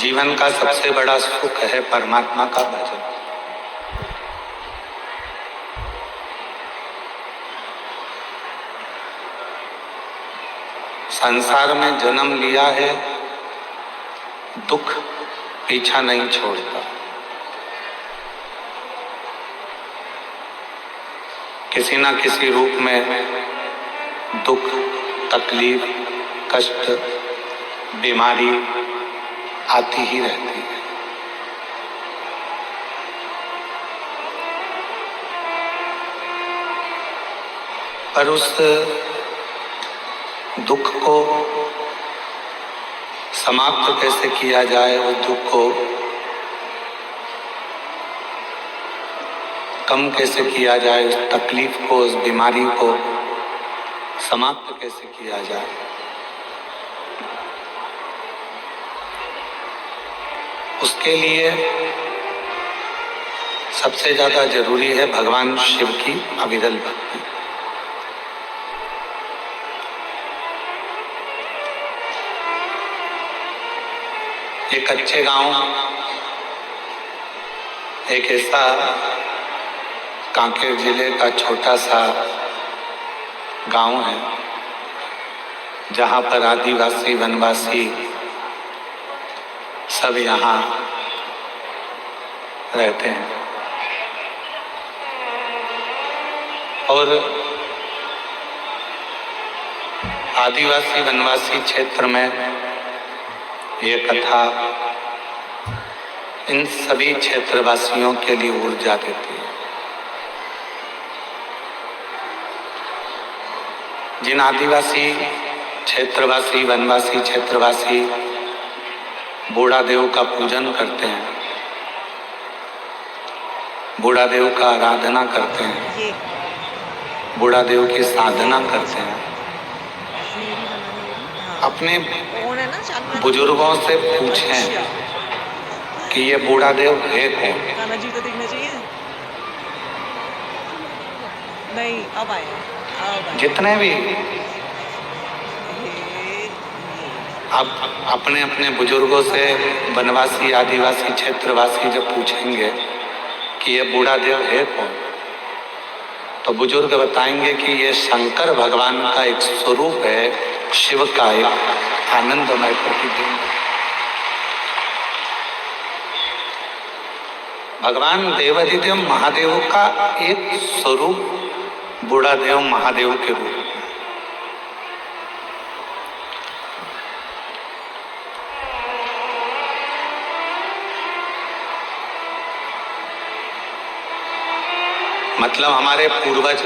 जीवन का सबसे बड़ा सुख है परमात्मा का भजन। संसार में जन्म लिया है, दुख पीछा नहीं छोड़ता। किसी न किसी रूप में दुख, तकलीफ, कष्ट, बीमारी आती ही रहती है। पर उस दुख को समाप्त कैसे किया जाए, उस दुख को कम कैसे किया जाए, उस तकलीफ को, उस बीमारी को समाप्त कैसे किया जाए, उसके लिए सबसे ज्यादा जरूरी है भगवान शिव की अविरल भक्ति। एक अच्छे गांव, एक ऐसा कांकेर जिले का छोटा सा गांव है जहां पर आदिवासी वनवासी सब यहाँ रहते हैं। और आदिवासी वनवासी क्षेत्र में ये कथा इन सभी क्षेत्रवासियों के लिए ऊर्जा देती है। जिन आदिवासी क्षेत्रवासी, वनवासी क्षेत्रवासी बूढ़ा देव का पूजन करते हैं, बूढ़ा देव का आराधना करते हैं, बूढ़ा देव की साधना करते हैं, अपने बुजुर्गों से पूछें कि ये बूढ़ा देव है कौन। गाना जी तो देखना चाहिए। नहीं, अब आए। जितने भी आप अपने अपने बुजुर्गों से, वनवासी आदिवासी क्षेत्रवासी जब पूछेंगे कि ये बूढ़ा देव है कौन, तो बुजुर्ग बताएंगे कि ये शंकर भगवान का एक स्वरूप है, शिव का एक आनंदमय प्रतिबिंब। भगवान देवाधिदेव महादेव का एक स्वरूप बूढ़ा देव महादेव के रूप में। मतलब हमारे पूर्वज,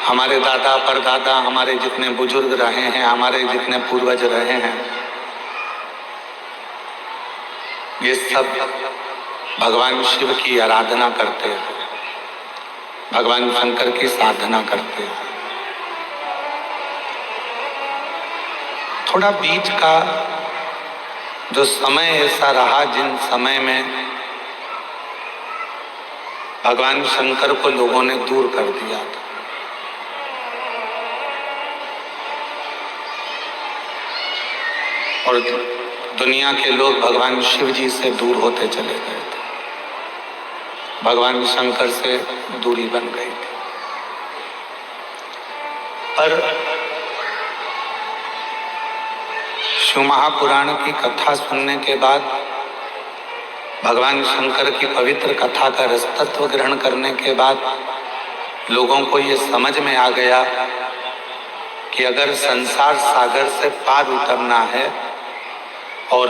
हमारे दादा परदादा, हमारे जितने बुजुर्ग रहे हैं, हमारे जितने पूर्वज रहे हैं, ये सब भगवान शिव की आराधना करते हैं, भगवान शंकर की साधना करते हैं। थोड़ा बीच का जो समय ऐसा रहा जिन समय में भगवान शंकर को लोगों ने दूर कर दिया था, और दुनिया के लोग भगवान शिव जी से दूर होते चले गए थे, भगवान शंकर से दूरी बन गई थी। पर शिव महापुराण की कथा सुनने के बाद, भगवान शंकर की पवित्र कथा का रसतत्व ग्रहण करने के बाद लोगों को ये समझ में आ गया कि अगर संसार सागर से पार उतरना है और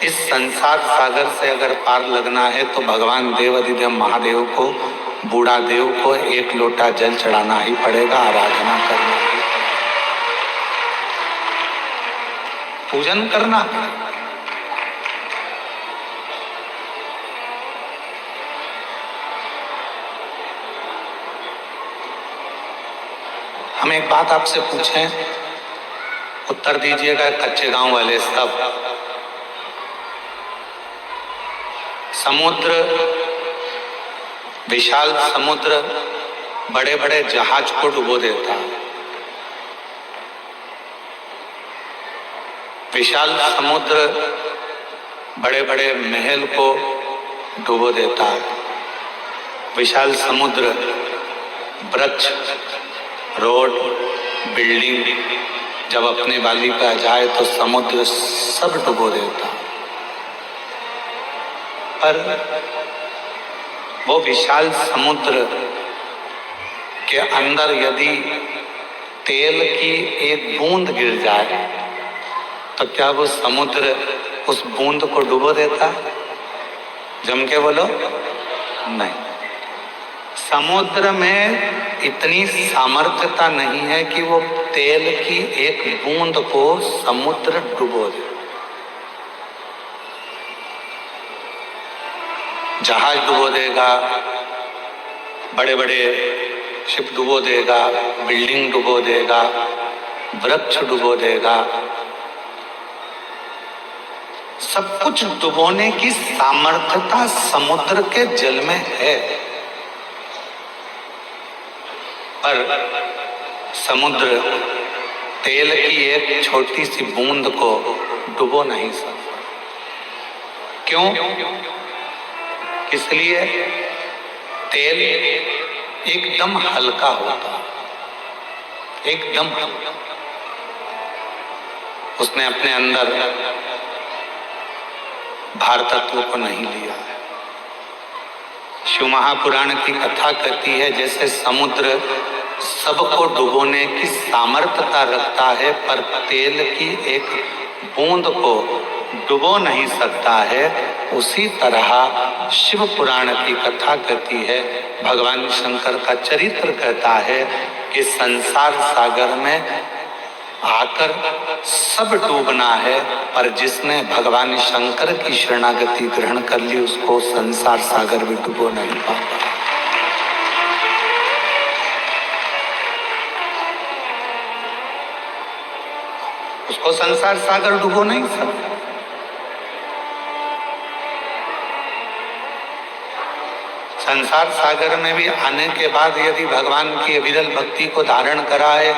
इस संसार सागर से अगर पार लगना है तो भगवान देवाधिदेव महादेव को, बूढ़ा देव को एक लोटा जल चढ़ाना ही पड़ेगा, आराधना करना ही पड़ेगा, पूजन करना पड़ेगा। हम एक बात आपसे पूछें, उत्तर दीजिएगा कच्चे गांव वाले सब। समुद्र, विशाल समुद्र बड़े बड़े जहाज को डुबो देता है, विशाल समुद्र बड़े बड़े महल को डुबो देता है। विशाल समुद्र वृक्ष, रोड, बिल्डिंग जब अपने वाली पे आ जाए तो समुद्र सब डुबो देता। पर वो विशाल समुद्र के अंदर यदि तेल की एक बूंद गिर जाए तो क्या वो समुद्र उस बूंद को डुबो देता? जम के बोलो, नहीं। समुद्र में इतनी सामर्थ्यता नहीं है कि वो तेल की एक बूंद को समुद्र डुबो दे। जहाज डुबो देगा, बड़े बड़े शिप डुबो देगा, बिल्डिंग डुबो देगा, वृक्ष डुबो देगा, सब कुछ डुबोने की सामर्थ्यता समुद्र के जल में है। पर समुद्र तेल की एक छोटी सी बूंद को डुबो नहीं सकता। क्यों? इसलिए तेल एकदम हल्का होता, एकदम हल्का। उसने अपने अंदर भार तत्व को नहीं लिया है। शिव महापुराण की कथा कहती है जैसे समुद्र सबको डुबोने की सामर्थ्यता रखता है पर तेल की एक बूंद को डुबो नहीं सकता है, उसी तरह शिव पुराण की कथा कहती है, भगवान शंकर का चरित्र कहता है कि संसार सागर में आकर सब डूबना है, पर जिसने भगवान शंकर की शरणागति ग्रहण कर ली उसको संसार सागर भी डुबो नहीं पाता। उसको संसार सागर डुबो नहीं सकता। संसार सागर में भी आने के बाद यदि भगवान की अविरल भक्ति को धारण करा है,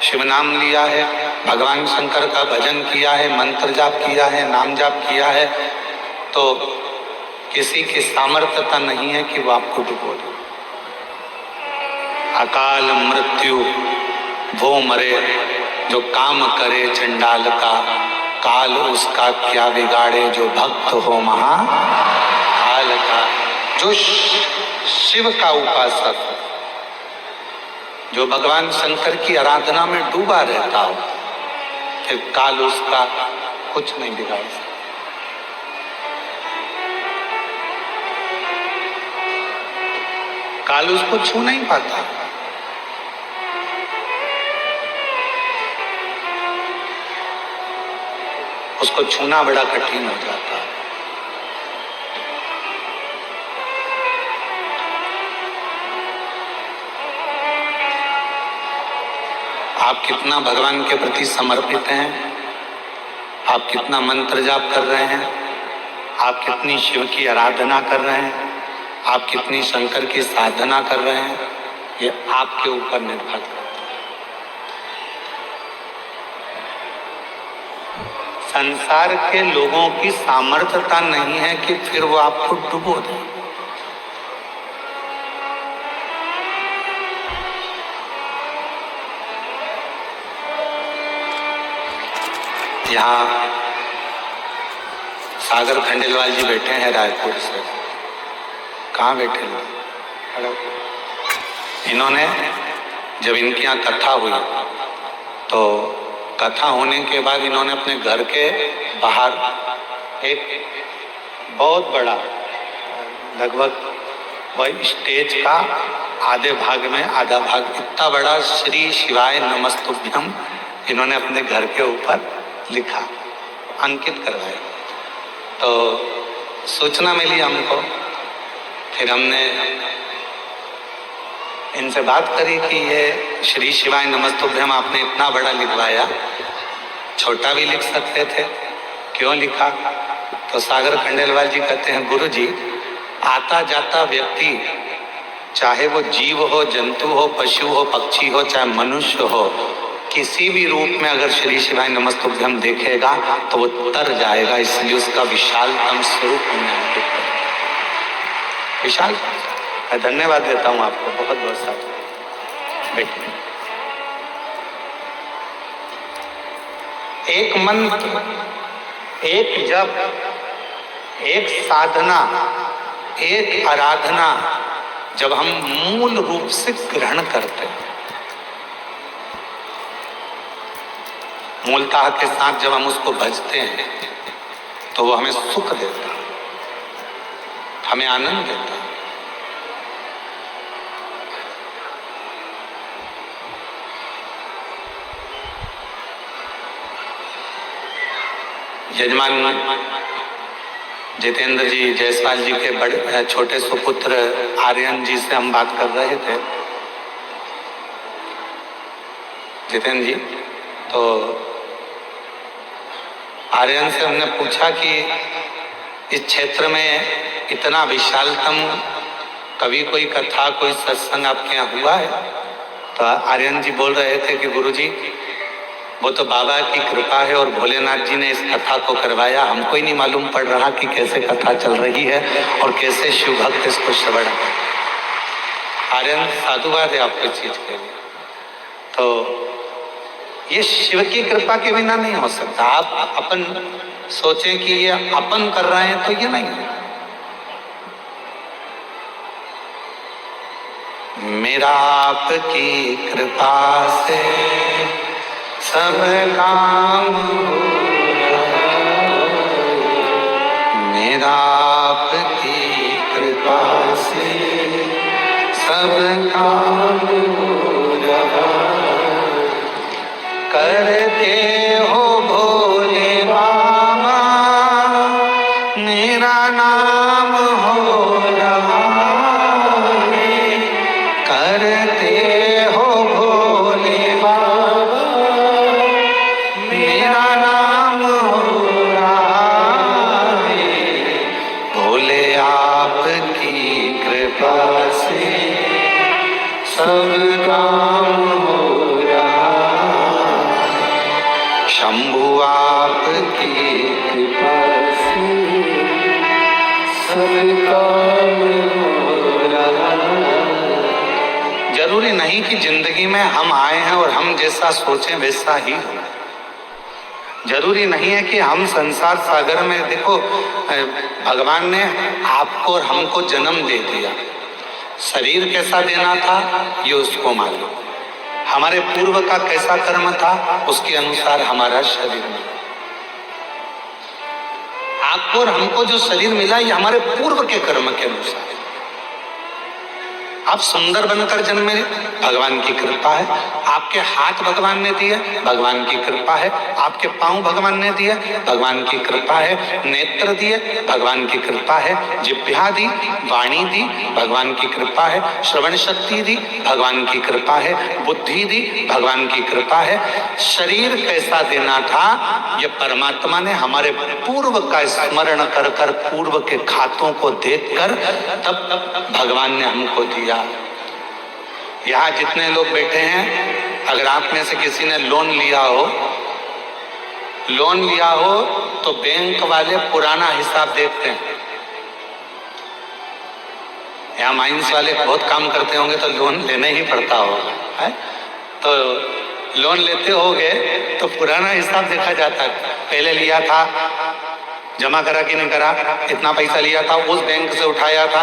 शिव नाम लिया है, भगवान शंकर का भजन किया है, मंत्र जाप किया है, नाम जाप किया है, तो किसी की सामर्थ्यता नहीं है कि वो आपको डुबो दे। अकाल मृत्यु वो मरे जो काम करे चंडाल का, काल उसका क्या बिगाड़े जो भक्त हो महाकाल का। जो शिव का उपासक, जो भगवान शंकर की आराधना में डूबा रहता हो, फिर काल उसका कुछ नहीं बिगाड़ सकता। काल उसको छू नहीं पाता। उसको छूना बड़ा कठिन हो जाता है। आप कितना भगवान के प्रति समर्पित हैं, आप कितना मंत्र जाप कर रहे हैं, आप कितनी शिव की आराधना कर रहे हैं, आप कितनी शंकर की साधना कर रहे हैं, ये आपके ऊपर निर्भर करता है। संसार के लोगों की सामर्थ्यता नहीं है कि फिर वो आपको डुबो दे। यहाँ सागर खंडेलवाल जी बैठे हैं रायपुर से। कहाँ बैठे हैं? इन्होंने जब इनके यहाँ कथा हुई तो कथा होने के बाद इन्होंने अपने घर के बाहर एक बहुत बड़ा, लगभग वही स्टेज का आधे भाग में आधा भाग इतना बड़ा श्री शिवाय नमस्तुभ्यम इन्होंने अपने घर के ऊपर लिखा, अंकित करवाया। तो सूचना मिली हमको, फिर हमने इनसे बात करी कि ये श्री शिवाय नमस्तुभ्यम आपने इतना बड़ा लिखवाया, छोटा भी लिख सकते थे, क्यों लिखा? तो सागर खंडेलवाल जी कहते हैं, गुरु जी, आता जाता व्यक्ति चाहे वो जीव हो, जंतु हो, पशु हो, पक्षी हो, चाहे मनुष्य हो, किसी भी रूप में अगर श्री शिवाय नमस्तुभ्यम देखेगा तो वो तर जाएगा, इसलिए उसका विशालतम स्वरूप हमें अंकित कर। विशाल, मैं धन्यवाद देता हूँ आपको बहुत बहुत सारा। बैठिए। एक मंत्र, एक जप, एक साधना, एक आराधना जब हम मूल रूप से ग्रहण करते हैं, मूलता के साथ जब हम उसको भजते हैं तो वो हमें सुख देता है, हमें आनंद देता है। यजमान जितेंद्र जी जायसवाल जी के बड़े छोटे सुपुत्र आर्यन जी से हम बात कर रहे थे। जितेंद्र जी, तो आर्यन से हमने पूछा कि इस क्षेत्र में इतना विशालतम कभी कोई कथा, कोई सत्संग आपके यहाँ हुआ है? तो आर्यन जी बोल रहे थे कि गुरुजी, वो तो बाबा की कृपा है और भोलेनाथ जी ने इस कथा को करवाया, हमको ही नहीं मालूम पड़ रहा कि कैसे कथा चल रही है और कैसे शिव भक्त इसको श्रवण। आर्यन, साधुवाद है आपको चीज के लिए। तो ये शिव की कृपा के बिना नहीं हो सकता। आप अपन सोचें कि ये अपन कर रहे हैं तो ये नहीं है। मेरा आपकी कृपा से सब काम हो रहा, मेरा आपकी कृपा से सब काम हो रहा, करते हो भोले बाबा मेरा नाम हो रहा है, करते हो भोले बाबा मेरा नाम हो रहा है, भोले आपकी कृपा से सब काम हो रहा, शंभु आपकी कृपा से सब काम हो रहा। जरूरी नहीं कि जिंदगी में हम आए हैं और हम जैसा सोचें वैसा ही हो। जरूरी नहीं है कि हम संसार सागर में, देखो भगवान ने आपको और हमको जन्म दे दिया, शरीर कैसा देना था ये उसको मालूम, हमारे पूर्व का कैसा कर्म था उसके अनुसार हमारा शरीर मिला। आपको और हमको जो शरीर मिला ये हमारे पूर्व के कर्म के अनुसार। आप सुंदर बनकर जन्मे, भगवान की कृपा है। आपके हाथ भगवान ने दिए, भगवान की कृपा है। आपके पांव भगवान ने दिए, भगवान की कृपा है। नेत्र दिए, भगवान की कृपा है। जिह्वा दी, वाणी दी, भगवान की कृपा है। श्रवण शक्ति दी, भगवान की कृपा है। बुद्धि दी, भगवान की कृपा है। शरीर कैसा देना था ये परमात्मा ने हमारे पूर्व का स्मरण कर कर, पूर्व के खातों को देखकर तब भगवान ने हमको दिया। यहाँ जितने लोग बैठे हैं, अगर आप में से किसी ने लोन लिया हो तो बैंक वाले पुराना हिसाब देखते हैं। यहाँ माइंस वाले बहुत काम करते होंगे तो लोन लेना ही पड़ता होगा, है? तो लोन लेते होगे तो पुराना हिसाब देखा जाता है। पहले लिया था, जमा करा कि नहीं करा, इतना पैसा लिया था, उस बैंक से उठाया था,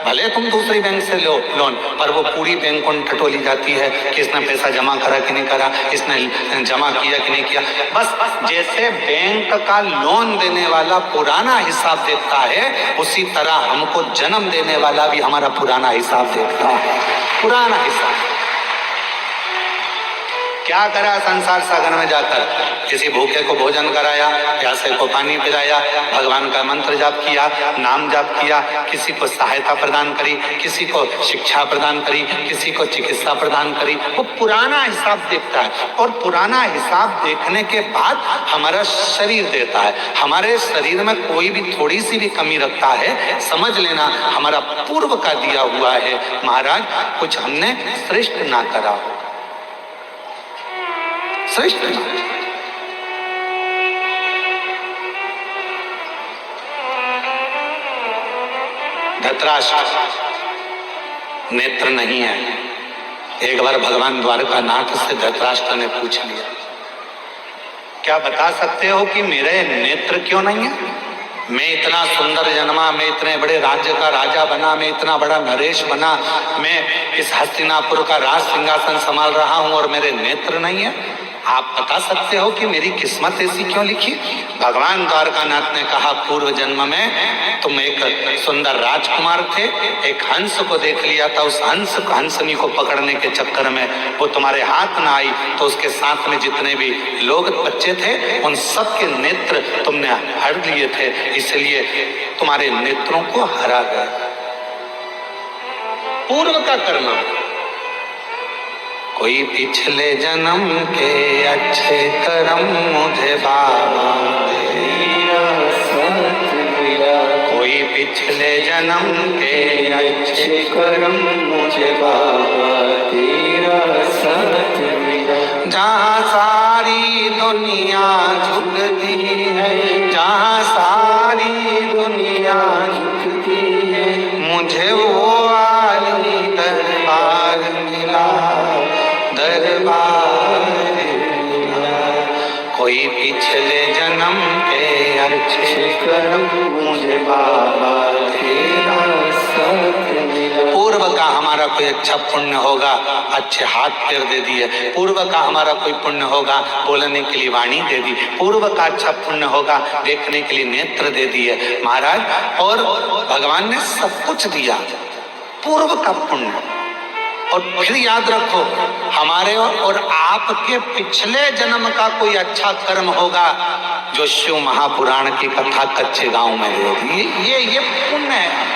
भले तुम दूसरी बैंक से लो लोन, पर वो पूरी बैंक उन टटोली जाती है कि इसने पैसा जमा करा कि नहीं करा, इसने जमा किया कि नहीं किया। बस जैसे बैंक का लोन देने वाला पुराना हिसाब देखता है, उसी तरह हमको जन्म देने वाला भी हमारा पुराना हिसाब देखता है। पुराना हिसाब क्या करा संसार सागर में जाकर, किसी भूखे को भोजन कराया, प्यासे को पानी पिलाया, भगवान का मंत्र जाप किया, नाम जाप किया, किसी को सहायता प्रदान करी, किसी को शिक्षा प्रदान करी, किसी को चिकित्सा प्रदान करी। वो पुराना हिसाब देखता है और पुराना हिसाब देखने के बाद हमारा शरीर देता है। हमारे शरीर में कोई भी थोड़ी सी भी कमी रखता है, समझ लेना हमारा पूर्व का दिया हुआ है। महाराज कुछ हमने श्रेष्ठ ना करा हो। श्रेष्ठ माँ। धृतराष्ट्र नेत्र नहीं है। एक बार भगवान द्वारकानाथ से धृतराष्ट्र ने पूछ लिया, क्या बता सकते हो कि मेरे नेत्र क्यों नहीं है? मैं इतना सुंदर जन्मा, मैं इतने बड़े राज्य का राजा बना, मैं इतना बड़ा नरेश बना, मैं इस हस्तिनापुर का राज सिंहासन संभाल रहा हूं और मेरे नेत्र नहीं है। आप बता सकते हो कि मेरी किस्मत ऐसी क्यों लिखी? भगवान द्वारकानाथ ने कहा, पूर्व जन्म में तुम एक सुंदर राजकुमार थे, एक हंस को देख लिया था, उस हंसनी को पकड़ने के चक्कर में वो तुम्हारे हाथ ना आई तो उसके साथ में जितने भी लोग बच्चे थे उन सब के नेत्र तुमने हर लिए थे, इसलिए तुम्हारे नेत्रों को हरा गया। पूर्व का कर्म। कोई पिछले जन्म के अच्छे कर्म मुझे बाबा तेरा साथ दिया, कोई पिछले जन्म के अच्छे कर्म मुझे बाबा तेरा साथ दिया। जहाँ सारी दुनिया झुकती है, जहाँ सारी दुनिया झुकती है, मुझे वो आली दरबार मिला, दरबार मिला। कोई पिछले जन्म के अच्छे कर्म मुझे बाबा तेरा साथ मिला। पूर्व का हमारा कोई अच्छा पुण्य होगा, अच्छे हाथ पैर दे दिए। पूर्व का हमारा कोई पुण्य होगा, बोलने के लिए वाणी दे दी। पूर्व का अच्छा पुण्य होगा, देखने के लिए नेत्र दे दिए महाराज। और भगवान ने सब कुछ दिया, पूर्व का पुण्य। और फिर याद रखो, हमारे और आपके पिछले जन्म का कोई अच्छा कर्म होगा जो शिव महापुराण की कथा कच्चे गांव में दे दी। ये पुण्य है।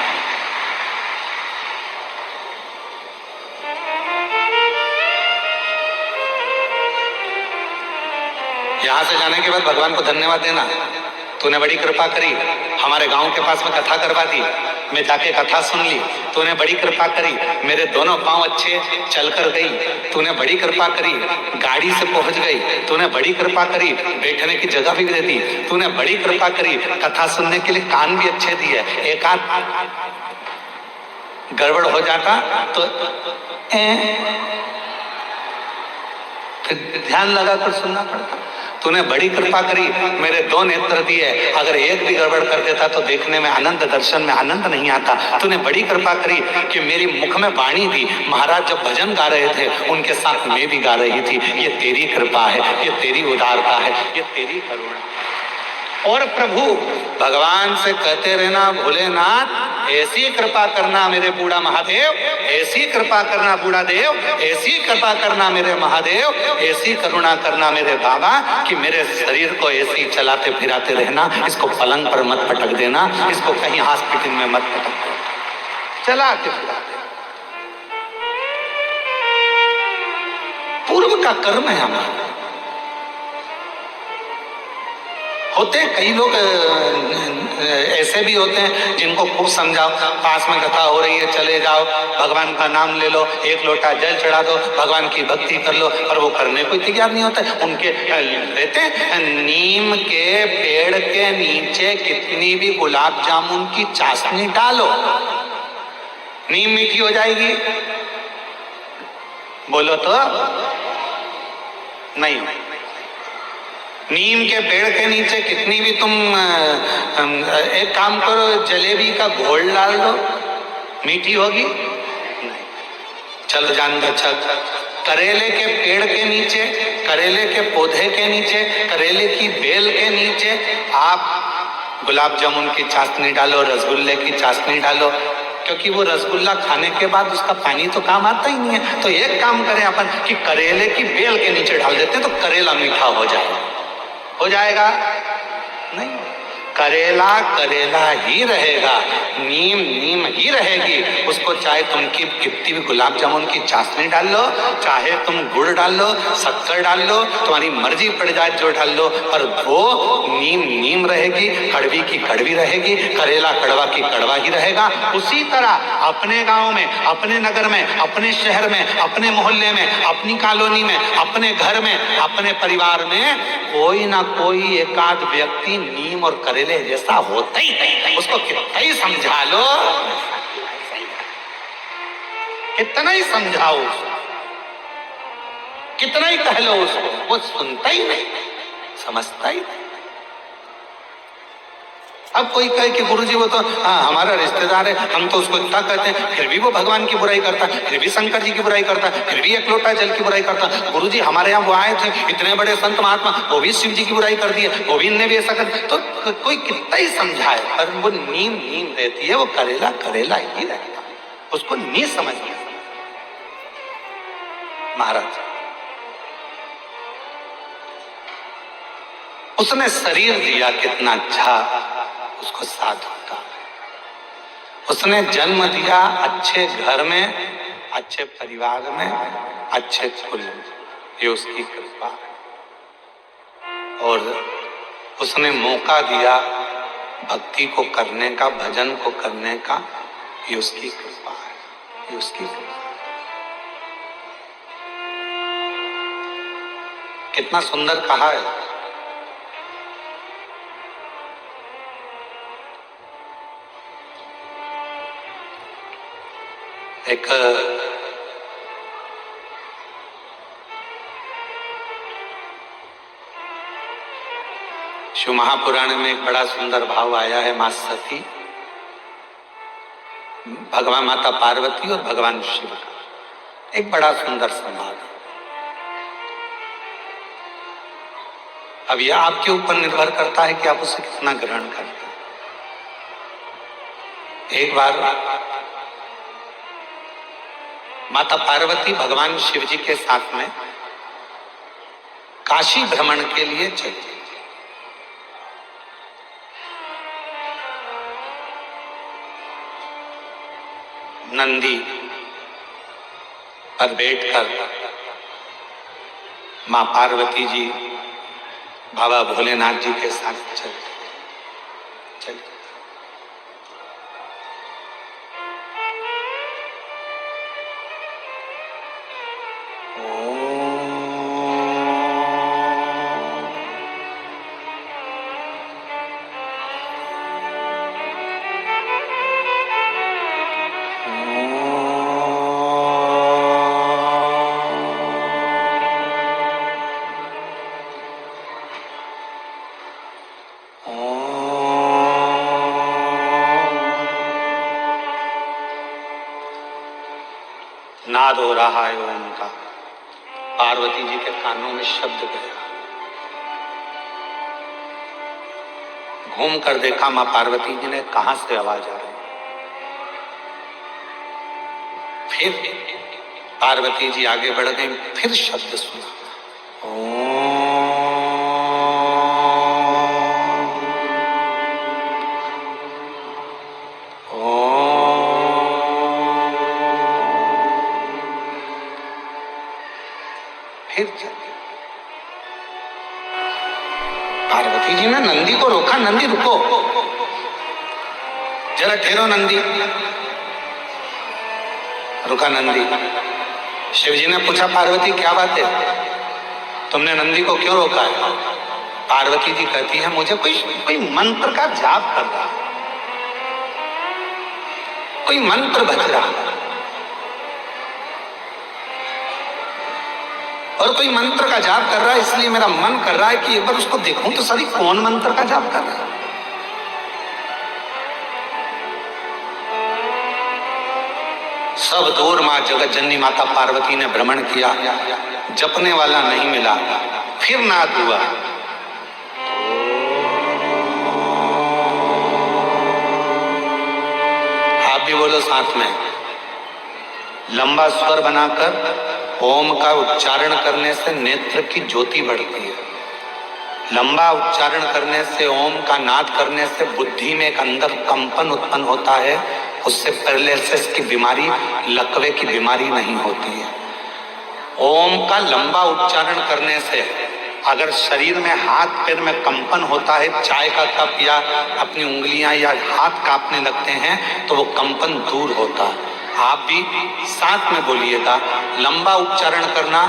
यहां से जाने के बाद भगवान को धन्यवाद देना, तूने बड़ी कृपा करी, हमारे गांव के पास में कथा करवा दी, मैं जाके कथा सुन ली, तूने बड़ी कृपा करी, मेरे दोनों पांव अच्छे चलकर गई, तूने बड़ी कृपा करी, गाड़ी से पहुंच गई, तूने बड़ी कृपा करी, बैठने की जगह भी दे दी, तूने बड़ी कृपा करी, कथा सुनने के लिए कान भी अच्छे दिए। एक आध गड़बड़ हो जाता तो फिर ध्यान लगाकर सुनना पड़ता। तूने बड़ी कृपा करी, मेरे दो नेत्र दिए, अगर एक भी गड़बड़ कर देता तो देखने में आनंद, दर्शन में आनंद नहीं आता। तूने बड़ी कृपा करी कि मेरी मुख में वाणी दी, महाराज जब भजन गा रहे थे उनके साथ मैं भी गा रही थी। ये तेरी कृपा है, ये तेरी उदारता है, ये तेरी करुणा। और प्रभु भगवान से कहते रहना, भोलेनाथ ऐसी कृपा करना मेरे बूढ़ा महादेव, ऐसी कृपा करना बूढ़ा देव, ऐसी कृपा करना मेरे महादेव, ऐसी करुणा करना मेरे बाबा कि मेरे शरीर को ऐसे ही चलाते फिराते रहना, इसको पलंग पर मत पटक देना, इसको कहीं हॉस्पिटल में मत पटक देना, चलाते फिराते। पूर्व का कर्म है हमारा। होते कई लोग ऐसे भी होते हैं जिनको खूब समझाओ, पास में कथा हो रही है चले जाओ, भगवान का नाम ले लो, एक लोटा जल चढ़ा दो, भगवान की भक्ति कर लो, पर वो करने को तैयार नहीं होता। उनके रहते हैं, नीम के पेड़ के नीचे कितनी भी गुलाब जामुन की चाशनी डालो, नीम मीठी हो जाएगी? बोलो तो नहीं। नीम के पेड़ के नीचे कितनी भी तुम एक काम करो, जलेबी का घोल डाल दो, मीठी होगी? नहीं। चलो जान दो। अच्छा, करेले के पेड़ के नीचे, करेले के पौधे के नीचे, करेले की बेल के नीचे आप गुलाब जामुन की चाशनी डालो, रसगुल्ले की चाशनी डालो, क्योंकि वो रसगुल्ला खाने के बाद उसका पानी तो काम आता ही नहीं है। तो एक काम करें अपन कि करेले की बेल के नीचे डाल देते तो करेला मीठा हो जाएगा। हो जाएगा? नहीं। करेला करेला ही रहेगा, नीम नीम ही रहेगी। उसको चाहे तुम कितनी भी गुलाब जामुन की चाशनी डाल लो, चाहे तुम गुड़ डाल लो, शक्कर डाल लो, तुम्हारी मर्जी पड़ जाए जो डाल लो, पर वो नीम नीम रहेगी, कड़वी की कड़वी रहेगी, करेला कड़वा की कड़वा ही रहेगा। उसी तरह अपने गांव में, अपने नगर में, अपने शहर में, अपने मोहल्ले में, अपनी कॉलोनी में, अपने घर में, अपने परिवार में कोई ना कोई एकाध व्यक्ति नीम और करेले जैसा होता ही, उसको कितना ही समझा लो, कितना ही समझाओ उसको, कितना ही कह लो उसको, वो सुनता ही नहीं, समझता ही नहीं। अब कोई कहे कि गुरुजी वो तो हमारा रिश्तेदार है, हम तो उसको इतना कहते हैं, फिर भी वो भगवान की बुराई करता है, फिर भी शंकर जी की बुराई करता है, फिर भी एक लोटा जल की बुराई करता है। गुरुजी हमारे यहाँ वो आए थे, इतने बड़े संत महात्मा, वो भी शिव जी की बुराई कर दिए, गोविंद ने भी ऐसा कर। तो कोई कितना ही समझाए, पर वो नीम नीम रहती है, वो करेला करेला ही रहता, उसको नहीं समझ में। महाराज उसने शरीर दिया कितना अच्छा उसको साधु का, उसने जन्म दिया अच्छे घर में, अच्छे परिवार में, अच्छे कुल, ये उसकी कृपा है। और उसने मौका दिया भक्ति को करने का, भजन को करने का, ये उसकी कृपा है, ये उसकी कृपा है। कितना सुंदर कहा है। एक शिव महापुराण में एक बड़ा सुंदर भाव आया है। मां सती, भगवान माता पार्वती और भगवान शिव का एक बड़ा सुंदर संवाद है। अब यह आपके ऊपर निर्भर करता है कि आप उसे कितना ग्रहण करते हैं। एक बार माता पार्वती भगवान शिव जी के साथ में काशी भ्रमण के लिए चली। नंदी पर बैठकर मां पार्वती जी बाबा भोलेनाथ जी के साथ चली। नाद हो रहा है ओम का, पार्वती जी के कानों में शब्द गया। घूम कर देखा मां पार्वती जी ने, कहां से आवाज आ रही। फिर पार्वती जी आगे बढ़ गई, फिर शब्द सुना, फिर चली। पार्वती जी ने नंदी को रोका, नंदी रुको, जरा ठहरो नंदी। रुका नंदी। शिव जी ने पूछा, पार्वती क्या बात है, तुमने नंदी को क्यों रोका है? पार्वती जी कहती है, मुझे कोई मंत्र का जाप कर रहा, कोई मंत्र बज रहा, और कोई मंत्र का जाप कर रहा है, इसलिए मेरा मन कर रहा है कि एक बार उसको देखूं तो सही, कौन मंत्र का जाप कर रहा है। सब दूर मां जगत जननी माता पार्वती ने भ्रमण किया, जपने वाला नहीं मिला। फिर नाद हुआ, आप भी बोलो साथ में, लंबा स्वर बनाकर ओम का उच्चारण करने से नेत्र की ज्योति बढ़ती है। लंबा उच्चारण करने से, ओम का नाद करने से बुद्धि में एक अंदर कंपन उत्पन्न होता है। उससे पैरालिसिस की बीमारी, लकवे की बीमारी नहीं होती है। ओम का लंबा उच्चारण करने से अगर शरीर में, हाथ पैर में कंपन होता है, चाय का कप या अपनी उंगलियां या हाथ कांपने लगते हैं, तो वो कंपन दूर होता है। आप भी साथ में बोलिएगा, लंबा उच्चारण करना,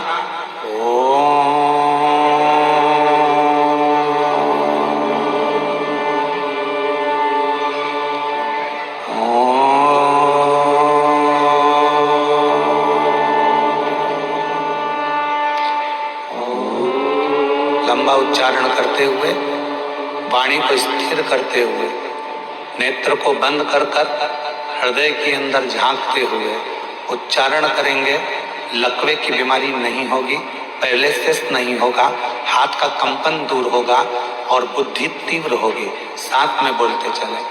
लंबा उच्चारण करते हुए, वाणी को स्थिर करते हुए, नेत्र को बंद कर हृदय के अंदर झांकते हुए उच्चारण करेंगे। लकवे की बीमारी नहीं होगी, पैरालिसिस नहीं होगा, हाथ का कंपन दूर होगा और बुद्धि तीव्र होगी। साथ में बोलते चले,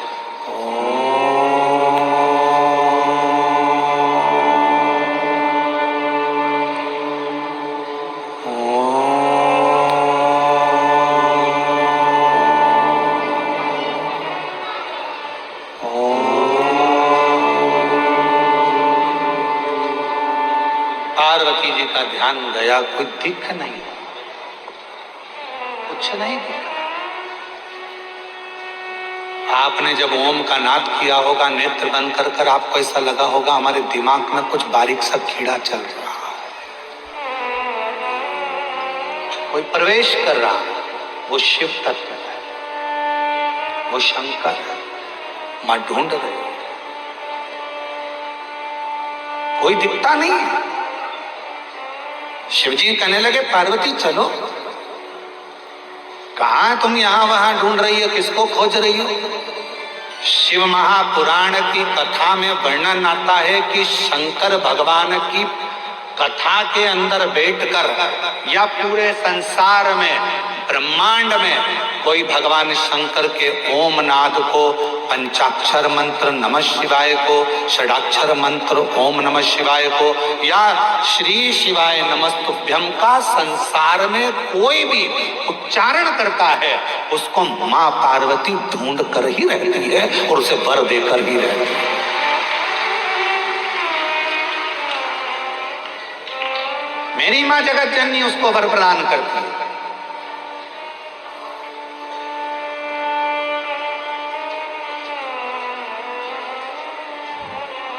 पार्वती जी का ध्यान गया, कोई दिख नहीं, कुछ नहीं दिखा। आपने जब ओम का नाद किया होगा, नेत्र बंद कर कर, आपको ऐसा लगा होगा हमारे दिमाग में कुछ बारीक सा कीड़ा चल रहा है, कोई प्रवेश कर रहा है। वो शिव तत्व है, वो शंकर है, मां ढूंढ रही है, कोई दिखता नहीं है। शिवजी कहने लगे, पार्वती चलो, कहां तुम यहां वहां ढूंढ रही हो, किसको खोज रही हो? शिव महापुराण की कथा में वर्णन आता है कि शंकर भगवान की कथा के अंदर बैठकर या पूरे संसार में, ब्रह्मांड में कोई भगवान शंकर के ओम नाद को, पंचाक्षर मंत्र नमः शिवाय को, षडाक्षर मंत्र ओम नमः शिवाय को या श्री शिवाय नमस्तुभ्यम का संसार में कोई भी उच्चारण करता है, उसको मां पार्वती ढूंढ कर ही रहती है और उसे वर देकर ही रहती है। मेरी मां जगत जननी उसको वर प्रदान करती है।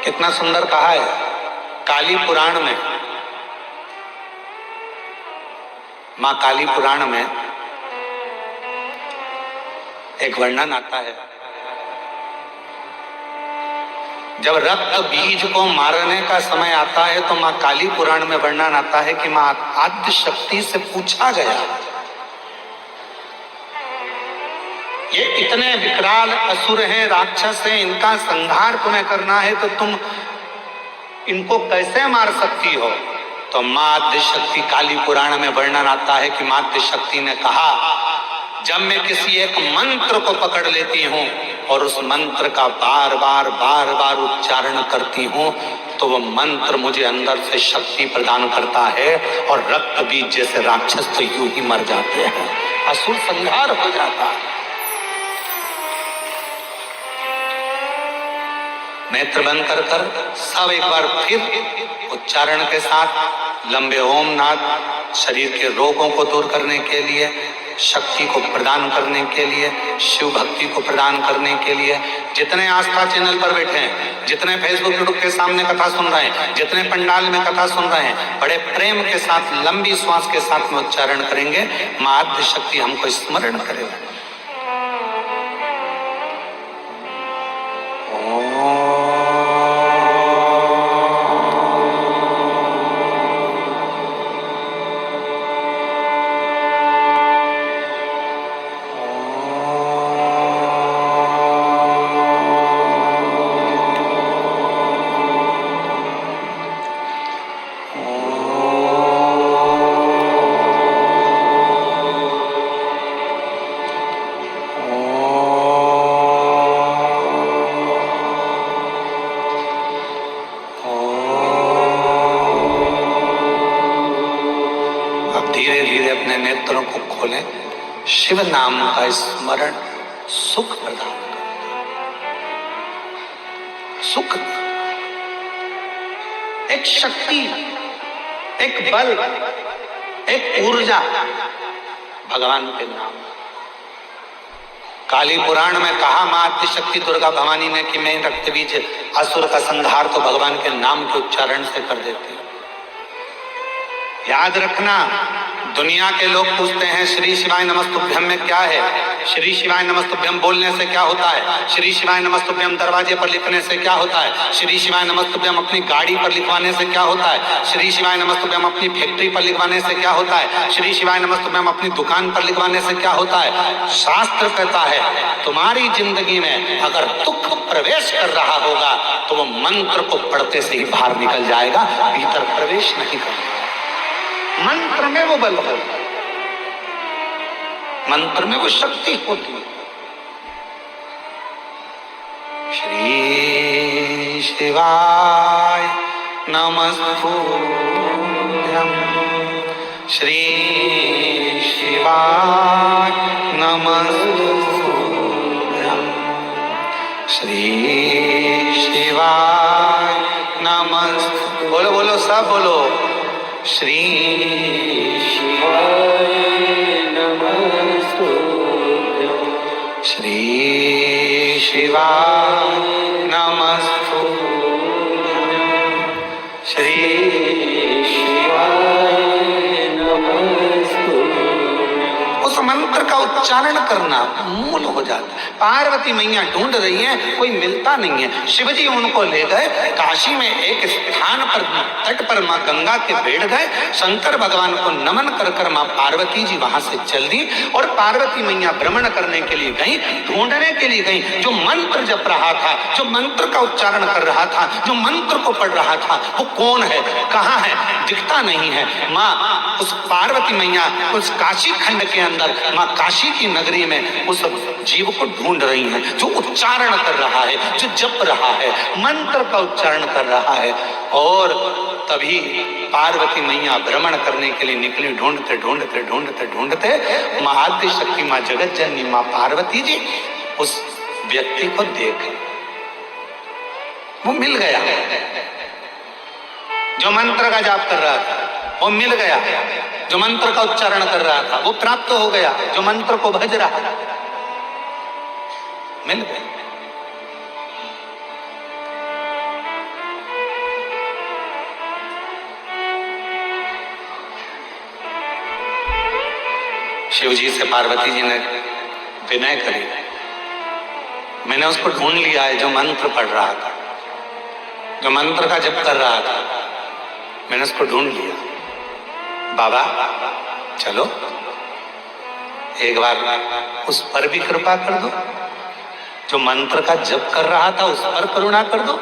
कितना सुंदर कहा है काली पुराण में, मां काली पुराण में एक वर्णन आता है, जब रक्त बीज को मारने का समय आता है तो मां काली पुराण में वर्णन आता है कि मां आद्य शक्ति से पूछा गया, ये इतने विकराल असुर हैं, राक्षस हैं, इनका संहार तुम्हें करना है तो तुम इनको कैसे मार सकती हो? तो मां आद्य शक्ति, काली पुराण में वर्णन आता है कि मां आद्य शक्ति ने कहा, जब मैं किसी एक मंत्र को पकड़ लेती हूँ और उस मंत्र का बार बार उच्चारण करती हूँ तो वह मंत्र मुझे अंदर से शक्ति प्रदान करता है और रक्त बीज जैसे राक्षस तो यूं ही मर जाते हैं, असुर संहार हो जाता है। नेत्र बंद कर सब एक बार फिर उच्चारण के साथ लंबे ओम नाद, शरीर के रोगों को दूर करने के लिए, शक्ति को प्रदान करने के लिए, शिव भक्ति को प्रदान करने के लिए, जितने आस्था चैनल पर बैठे हैं, जितने फेसबुक यूट्यूब के सामने कथा सुन रहे हैं, जितने पंडाल में कथा सुन रहे हैं, बड़े प्रेम के साथ लंबी श्वास के साथ में उच्चारण करेंगे, मां आद्य शक्ति हमको स्मरण करेगा। धीरे धीरे अपने नेत्रों को खोलें। शिव नाम का स्मरण सुख प्रदान करता, सुख, एक शक्ति, एक बल, एक ऊर्जा भगवान के नाम। काली पुराण में कहा मां आदिशक्ति दुर्गा भवानी ने कि मैं रक्त बीज असुर का संहार तो भगवान के नाम के उच्चारण से कर देती हूं। याद रखना, दुनिया के लोग पूछते हैं श्री शिवाय नमस्तुभ्यम में क्या है, श्री शिवाय नमस्तुभ्यम बोलने से क्या होता है, श्री शिवाय नमस्तुभ्यम दरवाजे पर लिखने से क्या होता है, श्री शिवाय नमस्तुभ्यम अपनी गाड़ी पर लिखवाने से क्या होता है, श्री शिवाय नमस्तुभ्यम अपनी फैक्ट्री पर लिखवाने से क्या होता है, श्री शिवाय नमस्तुभ्यम अपनी दुकान पर लिखवाने से क्या होता है। शास्त्र कहता है तुम्हारी जिंदगी में अगर दुख प्रवेश कर रहा होगा तो वो मंत्र को पढ़ते से ही बाहर निकल जाएगा, भीतर प्रवेश नहीं करेगा। मंत्र में वो बल है, मंत्र में वो शक्ति होती है। श्री शिवाय नमस्तुभ्यम, श्री शिवाय नमस्तुभ्यम, श्री शिवाय नमस्तुभ्यम। बोलो बोलो सब बोलो, श्री शिवाय नमस्तुभ्यम, श्री शिवाय नमस्तुभ्यम, श्री शिवाय नमस्तुभ्यम। उस मंत्र का उच्चारण करना मूल हो जाता है। पार्वती मैया ढूंढ रही हैं, कोई मिलता नहीं है। शिवजी उनको ले गए काशी में एक स्थान पर, तट पर मां गंगा के बैठ गए। शंकर भगवान को नमन कर कर मां पार्वती जी वहां से चल दी और पार्वती मैया भ्रमण करने के लिए गई, ढूंढने के लिए गई। जो मंत्र जप रहा था, जो मंत्र का उच्चारण कर रहा था, जो मंत्र को पढ़ रहा था, वो कौन है, कहाँ है, दिखता नहीं है। मां उस पार्वती मैया उस काशी खंड के अंदर, मां काशी की नगरी में उस जीव को ढूंढ रही हैं, जो उच्चारण कर रहा है, जो जप रहा है, मंत्र का उच्चारण कर रहा है। और तभी पार्वती मैया भ्रमण करने के लिए निकली। ढूंढते ढूंढते ढूंढते ढूंढते मां आदिशक्ति, मां जगत जननी, मां पार्वती जी उस व्यक्ति को देख, वो मिल गया। जो मंत्र का जाप कर रहा था वो मिल गया, जो मंत्र का उच्चारण कर रहा था वो प्राप्त हो गया, जो मंत्र को भज रहा था मिल गया। शिव जी से पार्वती जी ने विनय करी, मैंने उसको ढूंढ लिया है जो मंत्र पढ़ रहा था, जो मंत्र का जप कर रहा था, मैंने उसको ढूंढ लिया। बाबा चलो एक बार उस पर भी कृपा कर दो, जो मंत्र का जप कर रहा था उस पर करुणा कर दो।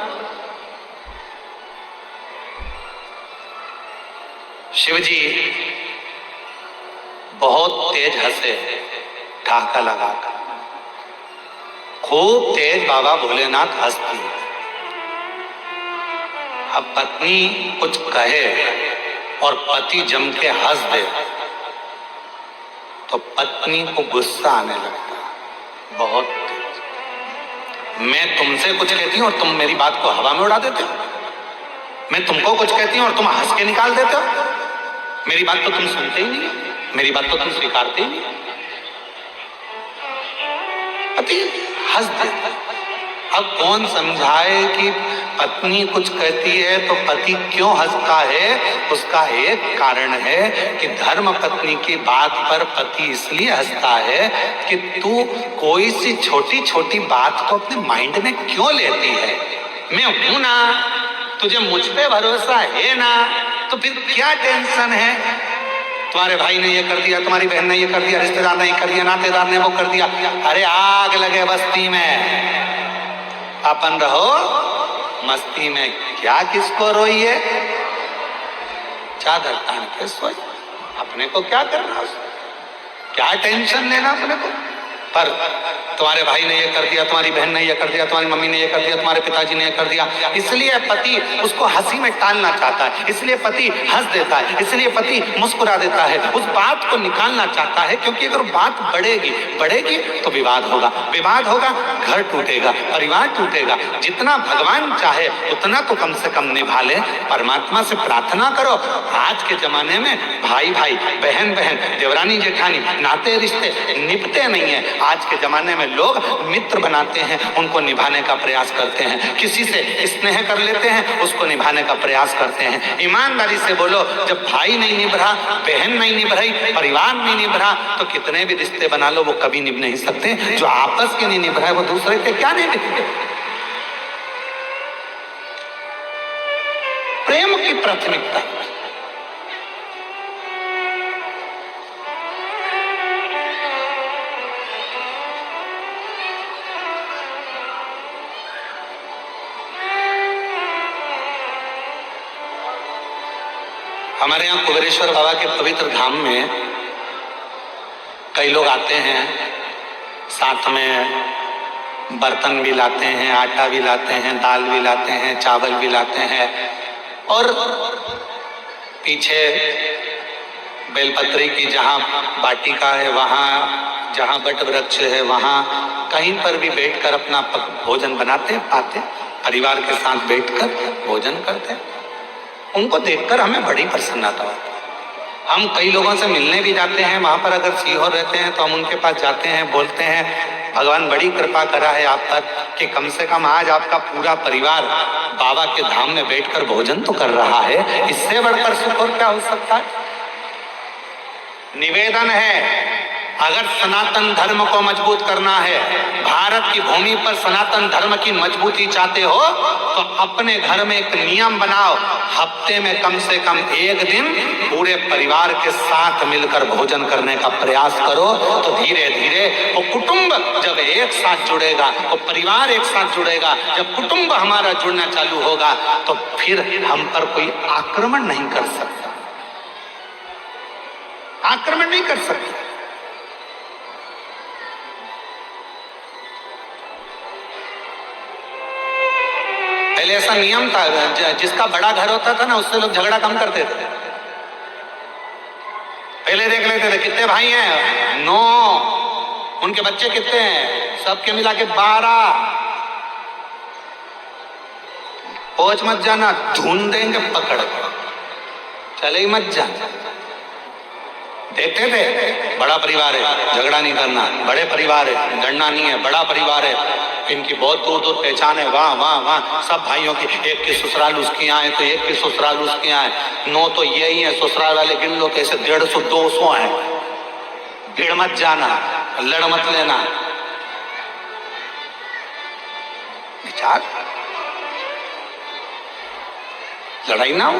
शिव जी बहुत तेज हंसे, ढाका लगाकर। खूब तेज बाबा भोलेनाथ हंसती है। अब पत्नी कुछ कहे और पति जम के हंस दे तो पत्नी को गुस्सा आने लगता है बहुत तेज। मैं तुमसे कुछ कहती हूं और तुम मेरी बात को हवा में उड़ा देते हो। मैं तुमको कुछ कहती हूं और तुम हंस के निकाल देते हो। मेरी बात तो तुम सुनते ही नहीं, मेरी बात तो तुम स्वीकारते ही नहीं। पति हंस देता। अब कौन समझाए कि पत्नी कुछ कहती है तो पति क्यों हंसता है? उसका एक कारण है कि धर्म पत्नी की बात पर पति इसलिए हंसता है कि तू कोई सी छोटी छोटी बात को अपने माइंड में क्यों लेती है। मैं हूं ना, तुझे मुझ पे भरोसा है ना, तो फिर क्या टेंशन है? तुम्हारे भाई ने ये कर दिया, तुम्हारी बहन ने ये कर दिया, रिश्तेदार ने ये कर दिया, नातेदार ने वो कर दिया। अरे आग लगे बस्ती में, अपन रहो मस्ती में। क्या किसको रोइए, चादर तान के सोए। अपने को क्या करना, क्या टेंशन लेना अपने को? पर तुम्हारे भाई ने ये कर दिया, तुम्हारी बहन ने ये कर दिया, तुम्हारी मम्मी ने ये कर दिया, तुम्हारे पिताजी ने ये कर दिया, इसलिए पति उसको हंसी में टालना चाहता है, इसलिए पति हंस देता है, इसलिए पति मुस्कुरा देता है, उस बात को निकालना चाहता है, क्योंकि अगर बात बढ़ेगी तो विवाद होगा, विवाद होगा घर टूटेगा, परिवार टूटेगा। जितना भगवान चाहे उतना तो कम से कम निभा ले। परमात्मा से प्रार्थना करो। आज के जमाने में भाई भाई, बहन बहन, देवरानी जेठानी, नाते रिश्ते निभते नहीं है। आज के जमाने में लोग मित्र बनाते हैं, उनको निभाने का प्रयास करते हैं, किसी से स्नेह कर लेते हैं, उसको निभाने का प्रयास करते हैं। ईमानदारी से बोलो, जब भाई नहीं निभ रहा, बहन नहीं निभ रही, परिवार नहीं निभ रहा, तो कितने भी रिश्ते बना लो वो कभी निभ नहीं सकते। जो आपस के नहीं निभ रहा है वो दूसरे के क्या निभेंगे? प्रेम की प्राथमिकता। हमारे यहाँ कुबेरेश्वर बाबा के पवित्र धाम में कई लोग आते हैं, साथ में बर्तन भी लाते हैं, आटा भी लाते हैं, दाल भी लाते हैं, चावल भी लाते हैं, और पीछे बेलपत्री की जहाँ वाटिका है, वहाँ जहाँ बट वृक्ष है, वहाँ कहीं पर भी बैठकर अपना भोजन बनाते पाते, परिवार के साथ बैठकर भोजन करते हैं। उनको देखकर हमें बड़ी प्रसन्नता होती है। हम कई लोगों से मिलने भी जाते हैं, वहां पर अगर सीहोर रहते हैं तो हम उनके पास जाते हैं, बोलते हैं भगवान बड़ी कृपा करा है आप पर कि कम से कम आज आपका पूरा परिवार बाबा के धाम में बैठकर भोजन तो कर रहा है। इससे बढ़कर सुख और क्या हो सकता है? निवेदन है, अगर सनातन धर्म को मजबूत करना है, भारत की भूमि पर सनातन धर्म की मजबूती चाहते हो, तो अपने घर में एक नियम बनाओ, हफ्ते में कम से कम एक दिन पूरे परिवार के साथ मिलकर भोजन करने का प्रयास करो। तो धीरे धीरे वो कुटुंब जब एक साथ जुड़ेगा, वो परिवार एक साथ जुड़ेगा, जब कुटुंब हमारा जुड़ना चालू होगा तो फिर हम पर कोई आक्रमण नहीं कर सकता, आक्रमण नहीं कर सकता। पहले ऐसा नियम था, जिसका बड़ा घर होता था ना उससे लोग झगड़ा कम करते थे। पहले देख लेते थे कितने भाई हैं, 9, उनके बच्चे कितने हैं, सबके मिला के 12। पहुंच मत जाना, ढूंढ देंगे पकड़ के, चले ही मत जा। देखते थे बड़ा परिवार है, झगड़ा नहीं करना, बड़े परिवार है, लड़ना नहीं है, बड़ा परिवार है, इनकी बहुत दूर दूर पहचान है, वाह वाह वाह, सब भाइयों की, एक की ससुराल उसके यहाँ है तो एक की ससुराल उसके यहाँ है, 9 तो यही है, ससुराल वाले गिन लो कैसे 150 200 है। भिड़ मत जाना, लड़ मत लेना। विचार, लड़ाई ना हो,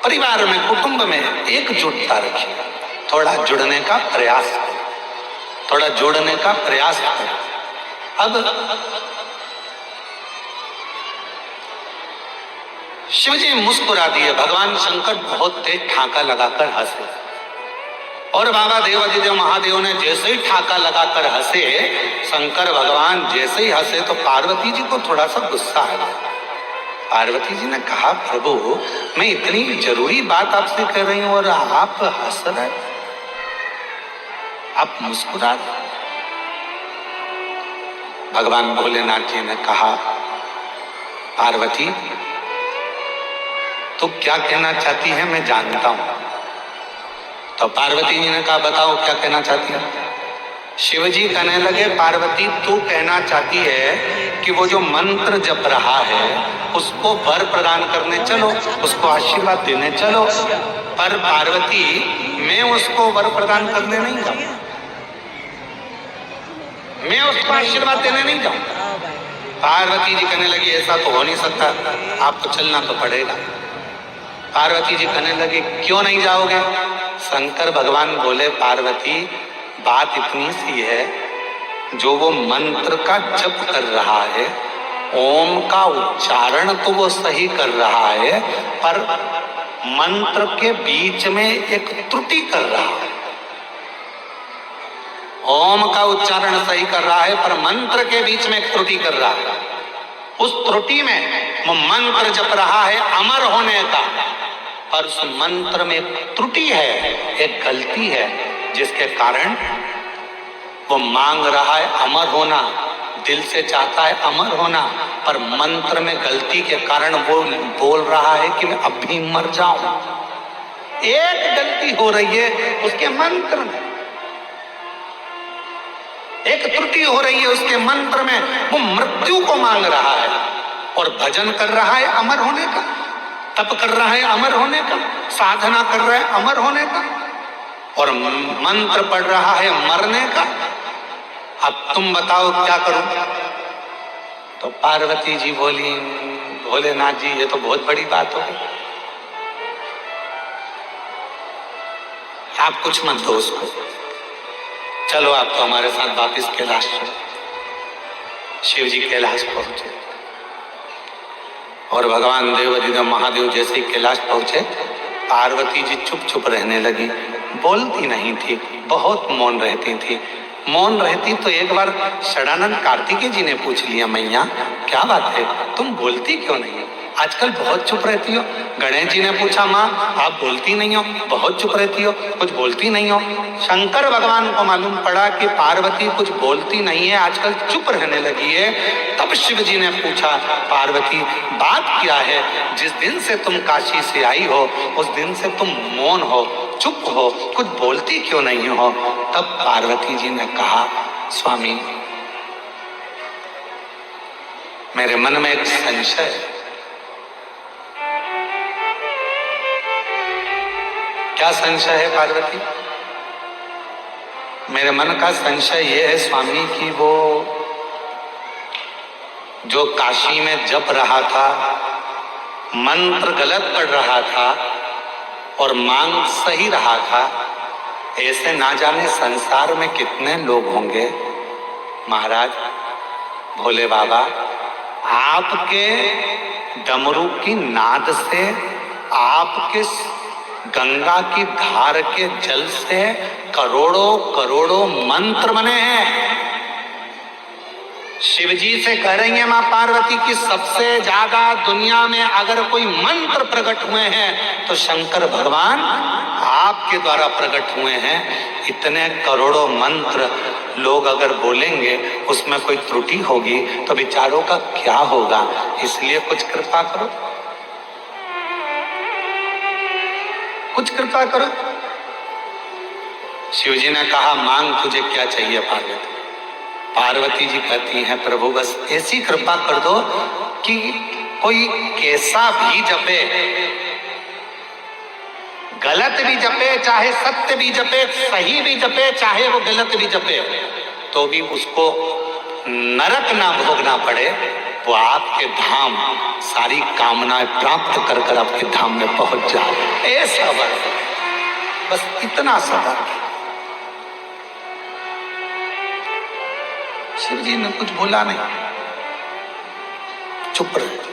परिवार में कुटुंब में एकजुटता रखिए, थोड़ा जुड़ने का प्रयास करें, थोड़ा जोड़ने का प्रयास करें। अब शिवजी मुस्कुरा दिए, भगवान शंकर बहुत तेज ठाका लगाकर हंसे, और बाबा देवाधिदेव महादेव ने जैसे ही ठाका लगाकर हंसे, शंकर भगवान जैसे ही हंसे तो पार्वती जी को थोड़ा सा गुस्सा आया। पार्वती जी ने कहा, प्रभु मैं इतनी जरूरी बात आपसे कह रही हूं और आप हंस रहे, आप मुस्कुरा रहे। भगवान भोलेनाथ जी ने कहा, पार्वती तू क्या कहना चाहती है मैं जानता हूं। तो पार्वती जी ने कहा, बताओ क्या कहना चाहती है। शिवजी कहने लगे, पार्वती तू कहना चाहती है कि वो जो मंत्र जप रहा है उसको वर प्रदान करने चलो, उसको आशीर्वाद देने चलो। पर पार्वती मैं उसको वर प्रदान करने नहीं जाऊं, मैं उसको आशीर्वाद देने नहीं जाऊं। पार्वती जी कहने लगी, ऐसा तो हो नहीं सकता, आपको चलना तो पड़ेगा। पार्वती जी कहने लगी, क्यों नहीं जाओगे। शंकर भगवान बोले, पार्वती बात इतनी सी है, जो वो मंत्र का जप कर रहा है, ओम का उच्चारण तो वो सही कर रहा है, पर मंत्र के बीच में एक त्रुटि कर रहा है। ओम का उच्चारण सही कर रहा है, पर मंत्र के बीच में एक त्रुटि कर रहा है। उस त्रुटि में वो मंत्र जप रहा है अमर होने का, पर उस मंत्र में एक त्रुटि है, एक गलती है, जिसके कारण वो मांग रहा है अमर होना, दिल से चाहता है अमर होना, पर मंत्र में गलती के कारण वो बोल रहा है कि मैं अब भी मर जाऊं। एक गलती हो रही है उसके मंत्र में, एक त्रुटि हो रही है उसके मंत्र में। वो मृत्यु को मांग रहा है और भजन कर रहा है अमर होने का, तप कर रहा है अमर होने का, साधना कर रहा है अमर होने का, और मंत्र पढ़ रहा है मरने का। अब तुम बताओ क्या करूं? तो पार्वती जी बोली, भोलेनाथ जी ये तो बहुत बड़ी बात हो गई, आप कुछ मत दो उसको, चलो आप तो हमारे साथ वापिस कैलाश चलो। शिव जी कैलाश पहुंचे और भगवान देवाधिदेव महादेव जैसे कैलाश पहुंचे, पार्वती जी चुप चुप रहने लगी, बोलती नहीं थी, बहुत मौन रहती थी। मौन रहती तो एक बार षडानंद कार्तिकेय जी ने पूछ लिया, मैया क्या बात है, तुम बोलती क्यों नहीं? आजकल बहुत चुप रहती हो। गणेश जी ने पूछा, माँ आप बोलती नहीं हो, बहुत चुप रहती हो, कुछ बोलती नहीं हो। शंकर भगवान को मालूम पड़ा कि पार्वती कुछ बोलती नहीं है, आजकल चुप रहने लगी है। तब शिव जी ने पूछा, पार्वती बात क्या है? जिस दिन से तुम काशी से आई हो उस दिन से तुम मौन हो, चुप हो, कुछ बोलती क्यों नहीं हो? तब पार्वती जी ने कहा, स्वामी मेरे मन में एक संशय है। क्या संशय है पार्वती? मेरे मन का संशय यह है स्वामी कि वो जो काशी में जप रहा था, मंत्र गलत पढ़ रहा था और मांग सही रहा था, ऐसे ना जाने संसार में कितने लोग होंगे। महाराज भोले बाबा, आपके डमरू की नाद से, आपके गंगा की धार के जल से करोड़ों करोड़ों मंत्र बने हैं। शिव जी से कह रही है मां पार्वती की सबसे ज्यादा दुनिया में अगर कोई मंत्र प्रकट हुए हैं तो शंकर भगवान आपके द्वारा प्रकट हुए हैं। इतने करोड़ों मंत्र लोग अगर बोलेंगे उसमें कोई त्रुटि होगी तो विचारों का क्या होगा? इसलिए कुछ कृपा करो, कुछ कृपा करो। शिव जी ने कहा, मांग तुझे क्या चाहिए पार्वती? पार्वती जी कहती हैं, प्रभु बस ऐसी कृपा कर दो कि कोई कैसा भी जपे, गलत भी जपे, चाहे सत्य भी जपे, सही भी जपे, चाहे वो गलत भी जपे, तो भी उसको नरक ना भोगना पड़े, वो आपके धाम सारी कामनाएं प्राप्त कर कर आपके धाम में पहुंच जाए। ऐसा बस इतना सबर। शिव जी ने कुछ बोला नहीं, चुप रहे।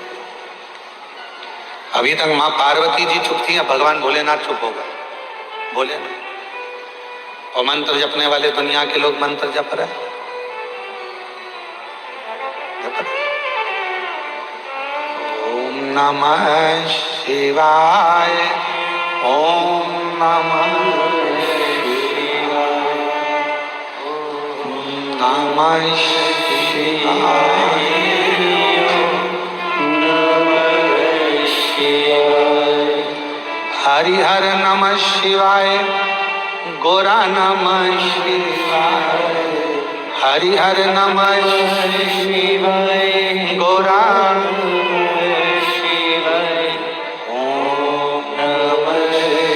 अभी तक मां पार्वती जी चुप थी, भगवान भोलेनाथ चुप हो गए, बोले नहीं। और मंत्र जपने वाले दुनिया के लोग मंत्र जप रहे, ओम नमः शिवाय, ओम नमः शिवाय, ओम नमः शिवाय, नमः शिवाय, हरिहर नमः शिवाय, गोरा नमः शिवाय, हरिहर नमः शिवाय, गोरा नमः शिवाय, ओम नमः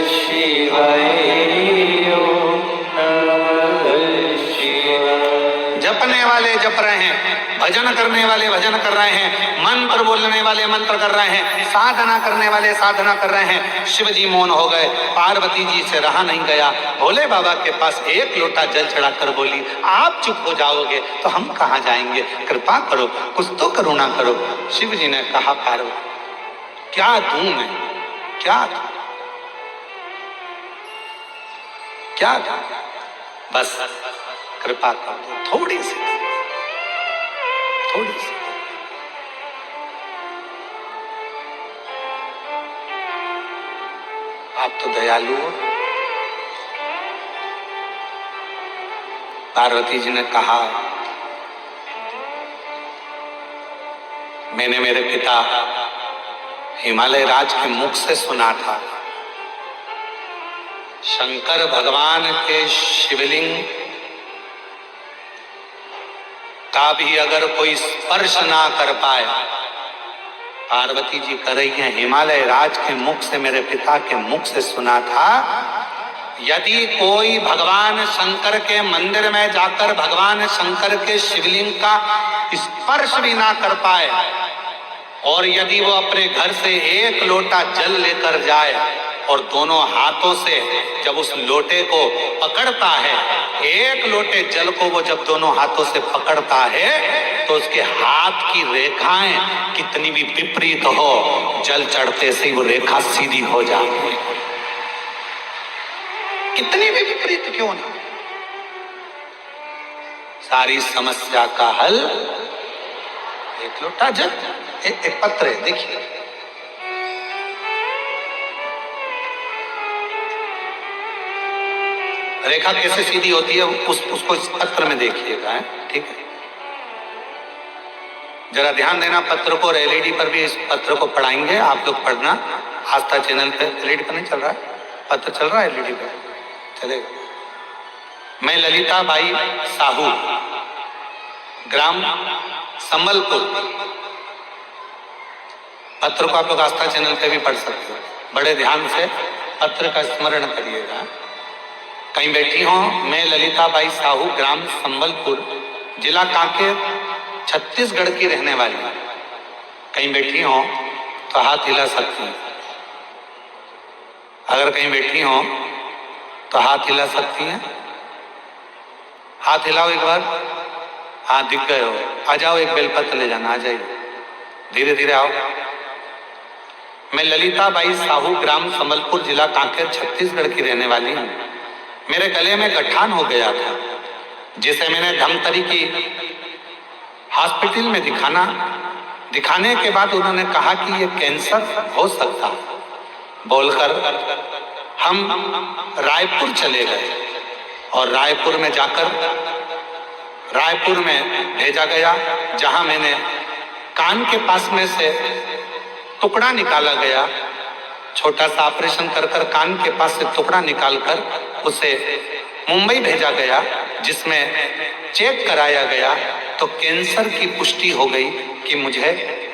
शिवाय, ओम नमः शिवाय। जपने वाले जप रहे हैं, भजन करने वाले भजन कर रहे हैं, मंत्र बोलने वाले मंत्र कर रहे हैं, साधना करने वाले साधना कर रहे हैं। शिव जी मौन हो गए, पार्वती जी से रहा नहीं गया। भोले बाबा के पास एक लोटा जल चढ़ाकर बोली, आप चुप हो जाओगे तो हम कहां जाएंगे, कृपा करो, कुछ तो करुणा करो। शिव जी ने कहा, पार्वती क्या दूं मैं, क्या दूं, क्या दूं? बस कृपा कर दो, थोड़ी सी, थोड़ी सी। आप तो दयालु हो। पार्वती जी ने कहा, मैंने मेरे पिता हिमालय राज के मुख से सुना था, शंकर भगवान के शिवलिंग का भी अगर कोई स्पर्श ना कर पाए, पार्वती जी कर रही हैं, हिमालय राज के मुख से, मेरे पिता के मुख से सुना था, यदि कोई भगवान शंकर के मंदिर में जाकर भगवान शंकर के शिवलिंग का स्पर्श भी ना कर पाए, और यदि वो अपने घर से एक लोटा जल लेकर जाए और दोनों हाथों से जब उस लोटे को पकड़ता है, एक लोटे जल को वो जब दोनों हाथों से पकड़ता है, तो उसके हाथ की रेखाएं कितनी भी विपरीत हो, जल चढ़ते से वो रेखा सीधी हो जाती है। कितनी भी विपरीत क्यों ना, सारी समस्या का हल एक लोटा जल, एक पत्र है, देखिए, रेखा कैसे सीधी होती है उसको इस पत्र में देखिएगा, ठीक है। जरा ध्यान देना, पत्र को, और एलईडी पर भी इस पत्र को पढ़ाएंगे, आप लोग पढ़ना। आस्था चैनल पे एलईडी पर नहीं चल रहा है, पत्र चल रहा है, एलईडी पर चलेगा। मैं ललिता बाई साहू, ग्राम संबलपुर। पत्र को आप लोग आस्था चैनल पे भी पढ़ सकते हो, बड़े ध्यान से पत्र का स्मरण करिएगा। कहीं बैठी हो, मैं ललिता बाई साहू, ग्राम संबलपुर, जिला कांकेर, छत्तीसगढ़ की रहने वाली। कहीं बैठी हो तो हाथ हिला सकती हैं। अगर कहीं बैठी हो तो हाथ हिला सकती हैं। हाथ हिलाओ एक बार। हाँ, दिख गए हो, आ जाओ, एक बेलपत्र ले जाना, आ जाइए, धीरे धीरे आओ। मैं ललिता बाई साहू, ग्राम संबलपुर, जिला कांकेर, छत्तीसगढ़ की रहने वाली हूँ। मेरे गले में गठान हो गया था, जिसे मैंने धमतरी की हॉस्पिटल में दिखाने के बाद उन्होंने कहा कि ये कैंसर हो सकता, बोलकर हम रायपुर चले गए, और रायपुर में जाकर रायपुर में भेजा गया, जहां मैंने कान के पास में से टुकड़ा निकाला गया, छोटा सा ऑपरेशन कर कान के पास से टुकड़ा निकालकर उसे मुंबई भेजा गया, जिसमें चेक कराया गया तो कैंसर की पुष्टि हो गई कि मुझे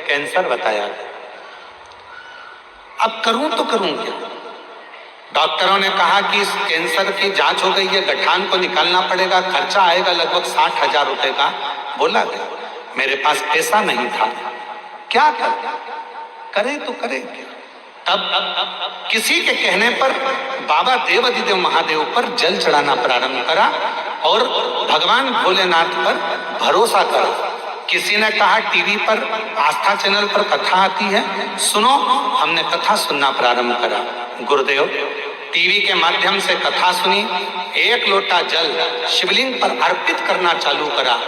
कैंसर बताया गया। अब करूं तो करूं क्या? डॉक्टरों ने कहा कि इस कैंसर की जांच हो गई है, गठान को निकालना पड़ेगा, खर्चा आएगा लगभग 60,000 रुपए का बोला गया। मेरे पास पैसा नहीं था, क्या करें तो करें क्या? तब किसी के कहने पर बाबा देवाधिदेव महादेव पर जल चढ़ाना प्रारंभ करा और भगवान भोलेनाथ पर भरोसा करा। किसी ने कहा टीवी पर, आस्था चैनल पर कथा आती है, सुनो। हमने कथा सुनना प्रारंभ करा। गुरुदेव, टीवी के माध्यम से कथा सुनी, एक लोटा जल शिवलिंग पर अर्पित करना चालू करा,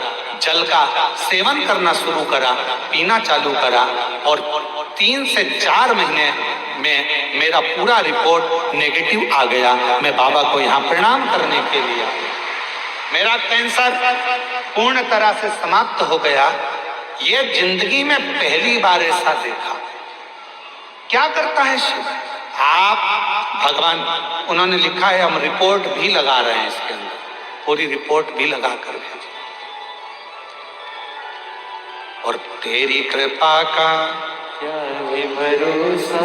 जल का सेवन करना शुरू करा, पीना चालू करा, और 3 से 4 महीने में मेरा पूरा रिपोर्ट नेगेटिव आ गया। मैं बाबा को यहाँ प्रणाम करने के लिए, मेरा कैंसर पूर्ण तरह से समाप्त हो गया। ये जिंदगी में पहली बार ऐसा देखा। क्या करता है शिव? आप भगवान, उन्होंने लिखा है, हम रिपोर्ट भी लगा रहे हैं इसके अंदर, पूरी रिपोर्ट भी लगा कर भेजी। और तेरी कृपा का क्या है भरोसा,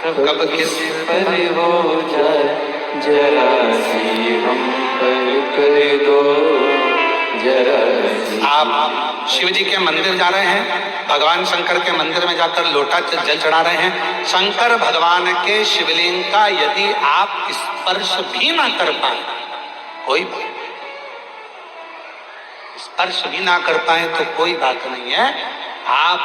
कब किस पर हो जाए, जरा सी हम पर कर दो, जरा सी। आप शिव जी के मंदिर जा रहे हैं, भगवान शंकर के मंदिर में जाकर लोटा जल चढ़ा रहे हैं। शंकर भगवान के शिवलिंग का यदि आप स्पर्श भी ना कर पाए, कोई स्पर्श भी ना कर पाए तो कोई बात नहीं है। आप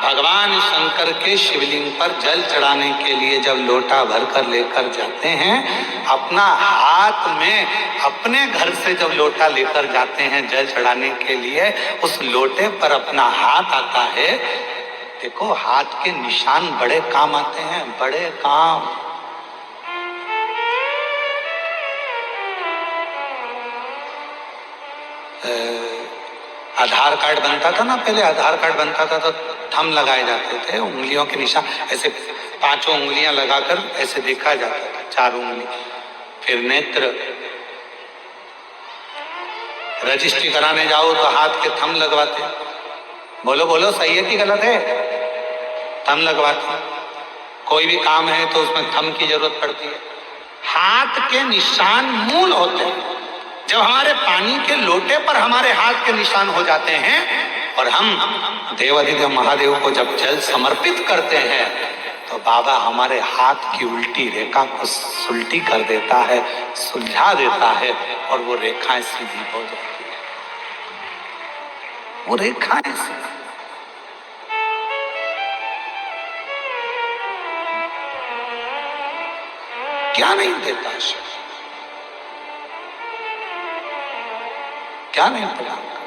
भगवान शंकर के शिवलिंग पर जल चढ़ाने के लिए जब लोटा भरकर लेकर जाते हैं, अपना हाथ में अपने घर से जब लोटा लेकर जाते हैं जल चढ़ाने के लिए, उस लोटे पर अपना हाथ आता है। देखो, हाथ के निशान बड़े काम आते हैं, बड़े काम। आधार कार्ड बनता था ना, पहले आधार कार्ड बनता था तो थंब लगाए जाते थे, उंगलियों के निशान ऐसे 5 उंगलियां लगाकर ऐसे देखा जाता था, 4 उंगली। फिर नेत्र, रजिस्ट्री कराने जाओ तो हाथ के थंब लगवाते। बोलो बोलो, सही है कि गलत है? थंब लगवाते। कोई भी काम है तो उसमें थंब की जरूरत पड़ती है। हाथ के निशान मूल होते हैं। जब हमारे पानी के लोटे पर हमारे हाथ के निशान हो जाते हैं और हम देवाधिदेव महादेव को जब जल समर्पित करते हैं, तो बाबा हमारे हाथ की उल्टी रेखा को सुलटी कर देता है, सुलझा देता है, और वो रेखाएं सीधी हो जाती है। वो रेखाएं सीधी। क्या नहीं देता शिव? क्या नहीं प्रदान करता?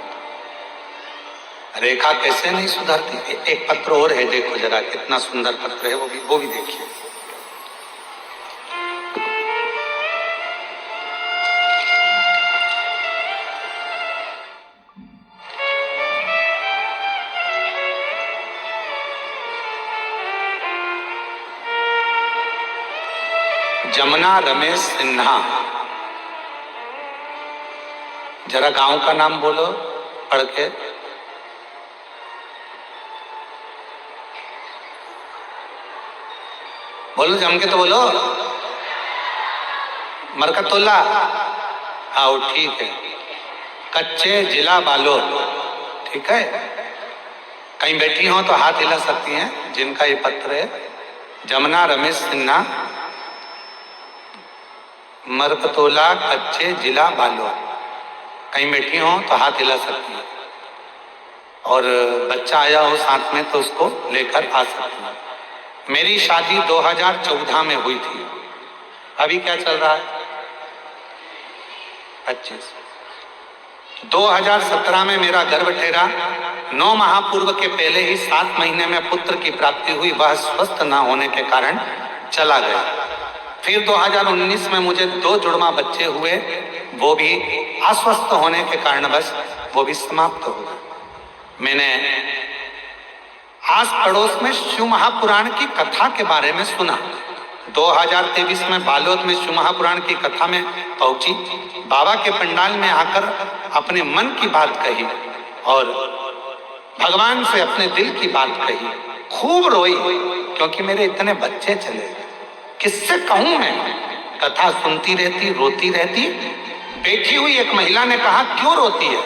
रेखा कैसे नहीं सुधरती? एक पत्र और है, देखो जरा कितना सुंदर पत्र है, वो भी देखिए। जमुना रमेश सिन्हा, जरा गांव का नाम बोलो पढ़ के। बोलो, जम के तो बोलो। मरकतुल्ला, आओ, ठीक है। कच्चे, जिला बालोद, ठीक है। कहीं बैठी हो तो हाथ हिला सकती हैं जिनका ये पत्र है। जमुना रमेश सिन्हा, मरकतोला, कच्चे, जिला बालोद। कहीं बैठी हो तो हाथ हिला सकती है, और बच्चा आया हो साथ में तो उसको लेकर आ सकती है। मेरी शादी 2014 में हुई थी। अभी क्या चल रहा है? 25। 2017 में मेरा गर्भ ठहरा। 9 माह पूर्व के पहले ही 7 महीने में पुत्र की प्राप्ति हुई। वह स्वस्थ न होने के कारण चला गया। फिर 2019 में मुझे 2 जुड़वा बच्चे हुए, वो भी अस्वस्थ होने के कारण बस वो भी समाप्त हो गए। मैंने आस पड़ोस में शिव महापुराण की कथा के बारे में सुना। 2023 में बालोद में शिव महापुराण की कथा में पहुंची। बाबा के पंडाल में आकर अपने मन की बात कही और भगवान से अपने दिल की बात कही। खूब रोई क्योंकि मेरे इतने बच्चे चले गए। किससे कहूं मैं? कथा सुनती रहती, रोती रहती। बैठी हुई एक महिला ने कहा, क्यों रोती है?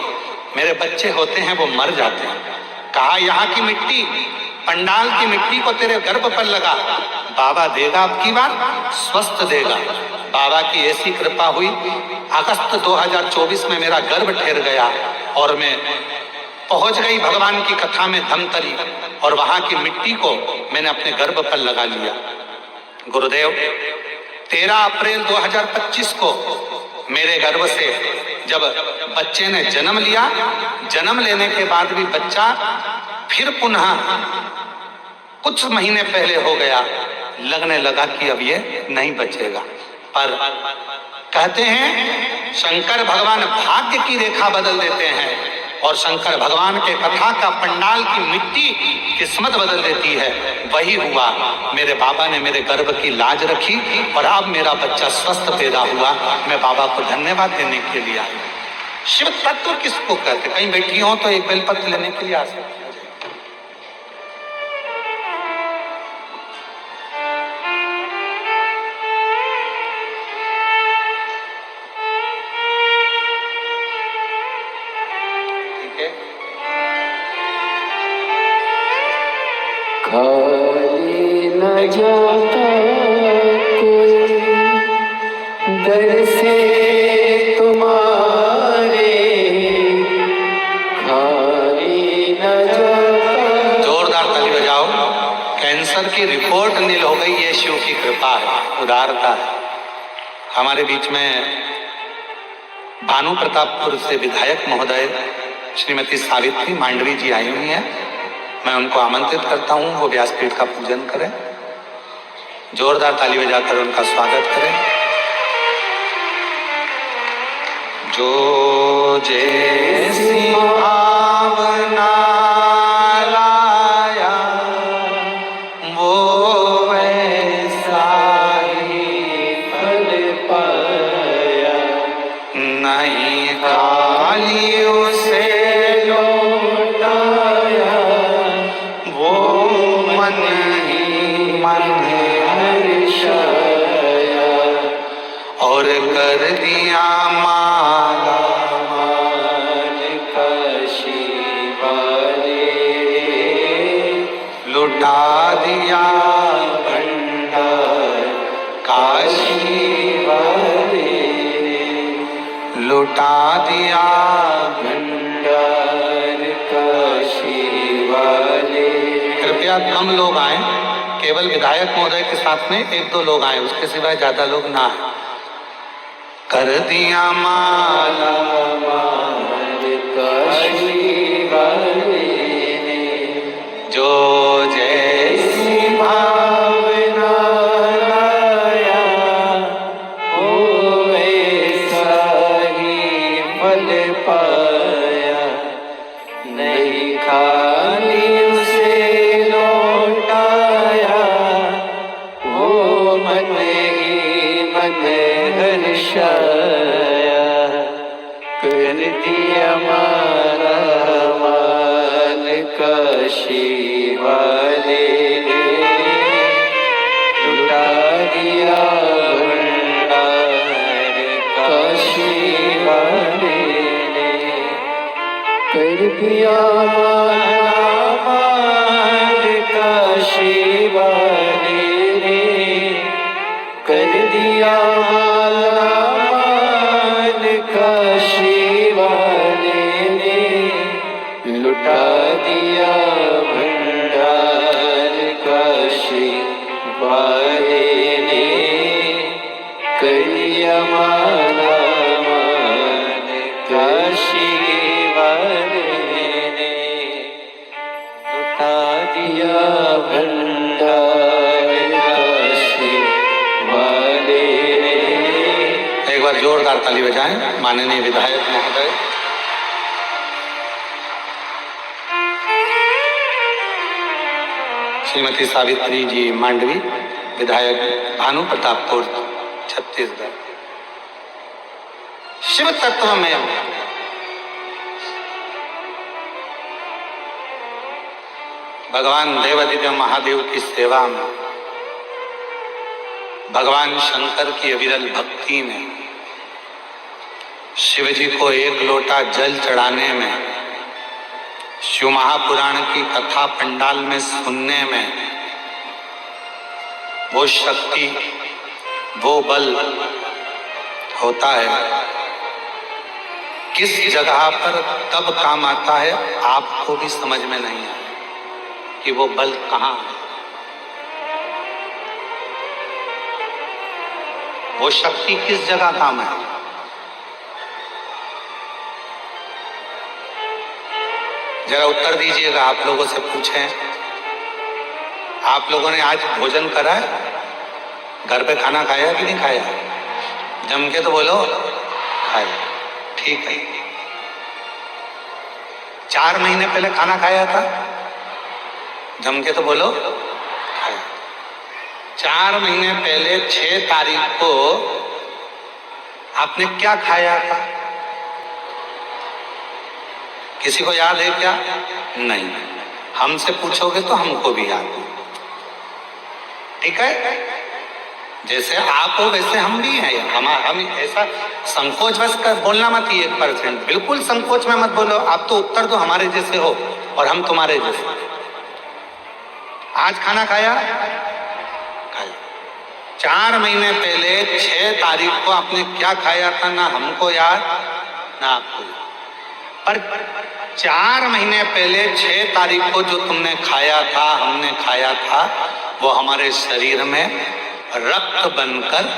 मेरे बच्चे होते हैं वो मर जाते हैं। कहा, यहाँ की मिट्टी, पंडाल की मिट्टी को तेरे गर्भ पर लगा, बाबा देगा अब की बार, स्वस्थ देगा। बाबा की ऐसी कृपा हुई। अगस्त 2024 में मेरा गर्भ ठहर गया और मैं पहुंच गई भगवान की कथा में धमतरी, और वहां की मिट्टी को मैंने अपने गर्भ पर लगा लिया। गुरुदेव, 13 अप्रैल 2025 को मेरे गर्भ से जब बच्चे ने जन्म लिया, जन्म लेने के बाद भी बच्चा फिर पुनः कुछ महीने पहले हो गया। लगने लगा कि अब ये नहीं बचेगा। पर कहते हैं शंकर भगवान भाग्य की रेखा बदल देते हैं, और शंकर भगवान के कथा का पंडाल की मिट्टी किस्मत बदल देती है। वही हुआ। मेरे बाबा ने मेरे गर्भ की लाज रखी और अब मेरा बच्चा स्वस्थ पैदा हुआ। मैं बाबा को धन्यवाद देने के लिए आई। शिव तत्व किसको कहते? कहीं बैठी हो तो एक बेलपत्र लेने के लिए आ सकती है। खाली न जाता कोई दर से तुम्हारे, खाली न जाता उदारता है। हमारे बीच में भानु प्रतापपुर से विधायक महोदय श्रीमती सावित्री मांडवी जी आई हुई हैं। मैं उनको आमंत्रित करता हूं वो व्यासपीठ का पूजन करें। जोरदार ताली बजाकर उनका स्वागत करें। जो जैसी भावना लाया वो वैसा ही फल पाया, नहीं खाली उसे लौटाया, वो मन ही मन हर्षाया, और कर दिया माला मान काशी वाले, लुटा दिया भंडार काशी वाले, लुटा दिया। भंडार काशी वाले। कृपया कम लोग आए, केवल विधायक महोदय के साथ में 1-2 लोग आए, उसके सिवाय ज्यादा लोग ना आए। कर दिया माला मान काशी वाले ने, जो जैसी भावना लाया वो वैसा ही फल पाया, नहीं खाली उसे लौटाया, वो मन ही मन हर्षाया, कर दिया मारा मान काशी वाले ने, लुटा दिया भंडार काशी वाले ने, कर दिया मारा मान काशी वाले ने, कर दिया माला मान काशी वाले ने, लुटा दिया भंडार काशी वाले ने, कर दिया माला मान काशी वाले ने, लुटा दिया भंडार काशी वाले ने। एक बार जोरदार ताली बजाएं माननीय विधायक महोदय। श्रीमती सावित्री जी मांडवी, विधायक भानु प्रतापपुर, छत्तीसगढ़। शिव तत्व में भगवान देवादिदेव महादेव की सेवा में, भगवान शंकर की अविरल भक्ति में, शिव जी को 1 लोटा जल चढ़ाने में, शिव महापुराण की कथा पंडाल में सुनने में, वो शक्ति, वो बल होता है। किस जगह पर कब काम आता है आपको भी समझ में नहीं आता कि वो बल कहाँ है, वो शक्ति किस जगह काम है। जरा उत्तर दीजिएगा, आप लोगों से पूछें, आप लोगों ने आज भोजन करा है? घर पे खाना खाया कि नहीं खाया? जम के तो बोलो खाया। ठीक है। 4 महीने पहले खाना खाया था? जम के तो बोलो खाया। 4 महीने पहले 6 तारीख को आपने क्या खाया था? किसी को याद है क्या? नहीं। हमसे पूछोगे तो हमको भी याद है। ठीक है, जैसे आप हो वैसे हम भी हैं। हम ऐसा संकोच बस कर बोलना मत ही 1%, बिल्कुल संकोच में मत बोलो। आप तो उत्तर दो हमारे जैसे हो और हम तुम्हारे जैसे। आज खाना खाया? खाया। 4 महीने पहले 6 तारीख को आपने क्या खाया था? ना हमको याद ना आपको याद। पर 4 महीने पहले 6 तारीख को जो तुमने खाया था, हमने खाया था, वो हमारे शरीर में रक्त बनकर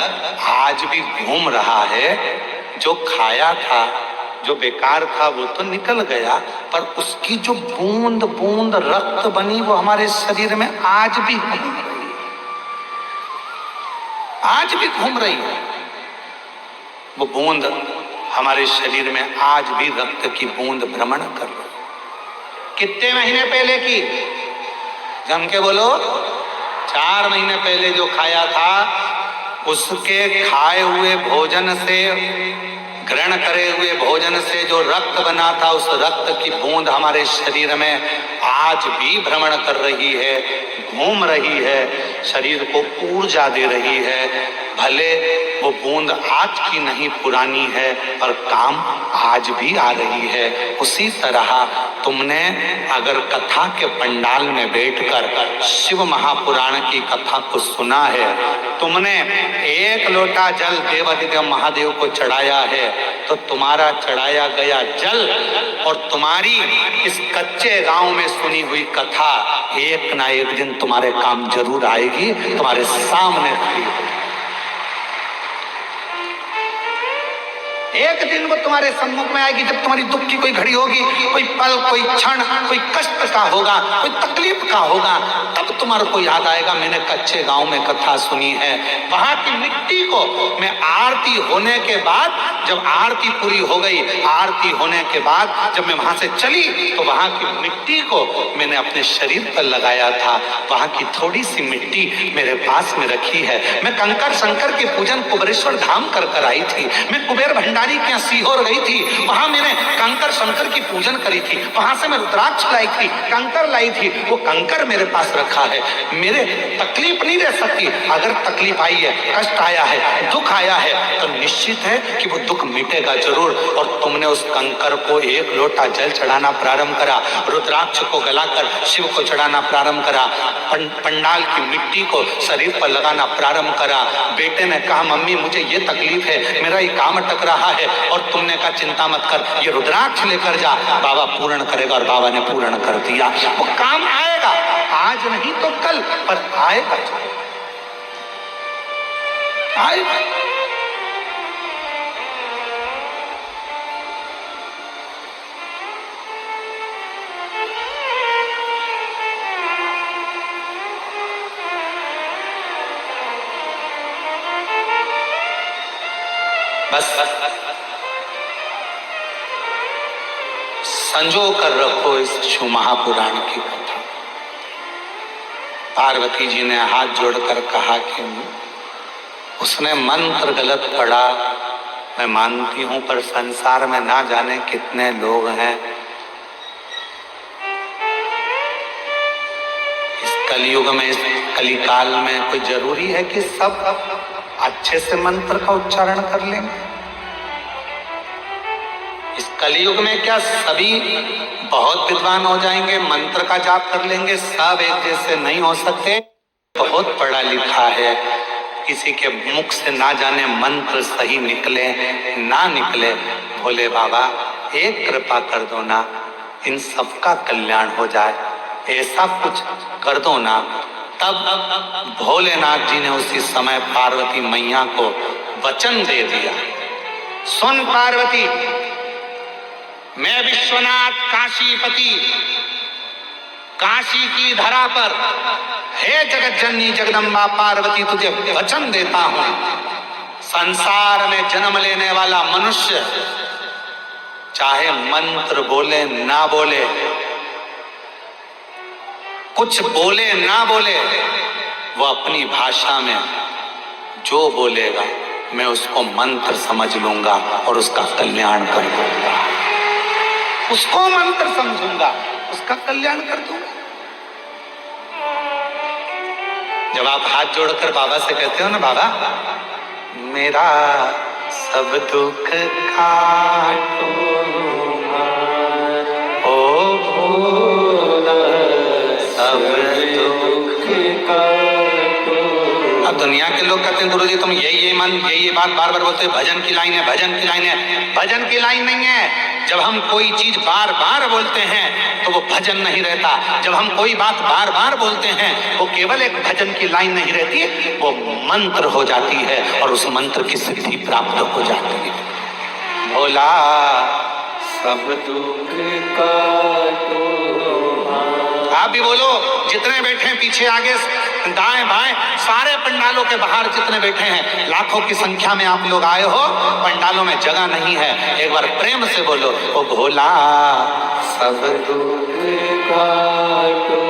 आज भी घूम रहा है। जो खाया था, जो बेकार था, वो तो निकल गया, पर उसकी जो बूंद बूंद रक्त बनी वो हमारे शरीर में आज भी घूम रही है, आज भी घूम रही है। वो बूंद हमारे शरीर में आज भी रक्त की बूंद भ्रमण कर रही है। कितने महीने पहले की? जम के बोलो। 4 महीने पहले जो खाया था, उसके खाए हुए भोजन से, ग्रहण करे हुए भोजन से जो रक्त बना था, उस रक्त की बूंद हमारे शरीर में आज भी भ्रमण कर रही है, घूम रही है, शरीर को ऊर्जा दे रही है। भले वो बूंद आज की नहीं, पुरानी है, और काम आज भी आ रही है। उसी तरह तुमने अगर कथा के पंडाल में बैठकर शिव महापुराण की कथा को सुना है, तुमने 1 लोटा जल देवाधिदेव महादेव को चढ़ाया है, तो तुम्हारा चढ़ाया गया जल और तुम्हारी इस कच्चे गांव में सुनी हुई कथा एक ना एक दिन तुम्हारे काम जरूर आएगी, तुम्हारे सामने खड़ी होगी। एक दिन वो तुम्हारे सम्मुख में आएगी, जब तुम्हारी दुख की कोई घड़ी होगी, कोई पल, कोई क्षण, कोई कष्ट का होगा, कोई तकलीफ का होगा, तब तुम्हारे को याद आएगा, मैंने कच्चे गांव में कथा सुनी है। वहां की मिट्टी को मैं आरती होने के बाद, जब आरती पूरी हो गई, आरती होने के बाद जब मैं वहां से चली, तो वहां की मिट्टी को मैंने अपने शरीर पर लगाया था। वहां की थोड़ी सी मिट्टी मेरे पास में रखी है। मैं कंकर शंकर के पूजन कुबेरेश्वर धाम कर आई थी। मैं कुबेर भंडारी के सीहोर गई थी, वहां मैंने कंकर शंकर की पूजन करी थी। वहां से मैं रुद्राक्ष लाई थी, कंकर लाई थी, वो कंकर मेरे पास रखा है। मेरे तकलीफ नहीं रह सकती। अगर तकलीफ आई है, कष्ट आया है, दुख आया है, तो निश्चित है कि वो दुख मिटेगा जरूर। और तुमने उस कंकर को 1 लोटा जल चढ़ाना प्रारंभ करा, रुद्राक्ष को गलाकर शिव को चढ़ाना प्रारंभ करा, पंडाल की मिट्टी को शरीर पर लगाना प्रारंभ करा। बेटे ने कहा, मम्मी मुझे ये तकलीफ है, मेरा ये काम अटक रहा है, और तुमने कहा चिंता मत कर, ये रुद्राक्ष लेकर जा, बाबा पूर्ण करेगा। और बाबा ने पूर्ण कर दिया। वो काम आएगा, आज नहीं तो कल, पर आएगा, आएगा। बस संजो कर रखो इस शिव महापुराण की कथा। पार्वती जी ने हाथ जोड़कर कहा कि उसने मंत्र गलत पढ़ा, मैं मानती हूं, पर संसार में ना जाने कितने लोग हैं। इस कलयुग में, इस कलिकाल में कोई जरूरी है कि सब अच्छे से मंत्र का उच्चारण कर लेंगे? इस कलयुग में क्या सभी बहुत विद्वान हो जाएंगे, मंत्र का जाप कर लेंगे? सब एक जैसे नहीं हो सकते। बहुत पढ़ा लिखा है, किसी के मुख से ना जाने मंत्र सही निकले ना निकले, भोले बाबा एक कृपा कर दो ना, इन सबका कल्याण हो जाए, ऐसा कुछ कर दो ना। तब भोलेनाथ जी ने उसी समय पार्वती मैया को वचन दे दिया, सुन पार्वती, मैं विश्वनाथ काशीपति, काशी की धरा पर, हे जगत जननी जगदम्बा पार्वती, तुझे वचन देता हूं, संसार में जन्म लेने वाला मनुष्य चाहे मंत्र बोले ना बोले, कुछ बोले ना बोले, वो अपनी भाषा में जो बोलेगा मैं उसको मंत्र समझ लूंगा और उसका कल्याण कर दूंगा। उसको मंत्र समझूंगा, उसका कल्याण कर दूंगा। जब आप हाथ जोड़कर बाबा से कहते हो ना, बाबा मेरा सब दुख काटो, ओ भोला सब दुख काटो। अब दुनिया के लोग कहते हैं, गुरुजी तुम यही बात बार बार बोलते हो, भजन की लाइन है, भजन की लाइन है। भजन की लाइन नहीं है। जब हम कोई चीज बार बार बोलते हैं तो वो भजन नहीं रहता। जब हम कोई बात बार बार बोलते हैं वो केवल एक भजन की लाइन नहीं रहती, वो मंत्र हो जाती है और उस मंत्र की सिद्धि प्राप्त हो जाती है। भोला सब दुख काटो आप भी बोलो, जितने बैठे हैं पीछे आगे दाएं बाएं सारे पंडालों के बाहर जितने बैठे हैं, लाखों की संख्या में आप लोग आए हो, पंडालों में जगह नहीं है, एक बार प्रेम से बोलो, ओ भोला सब दुख काटो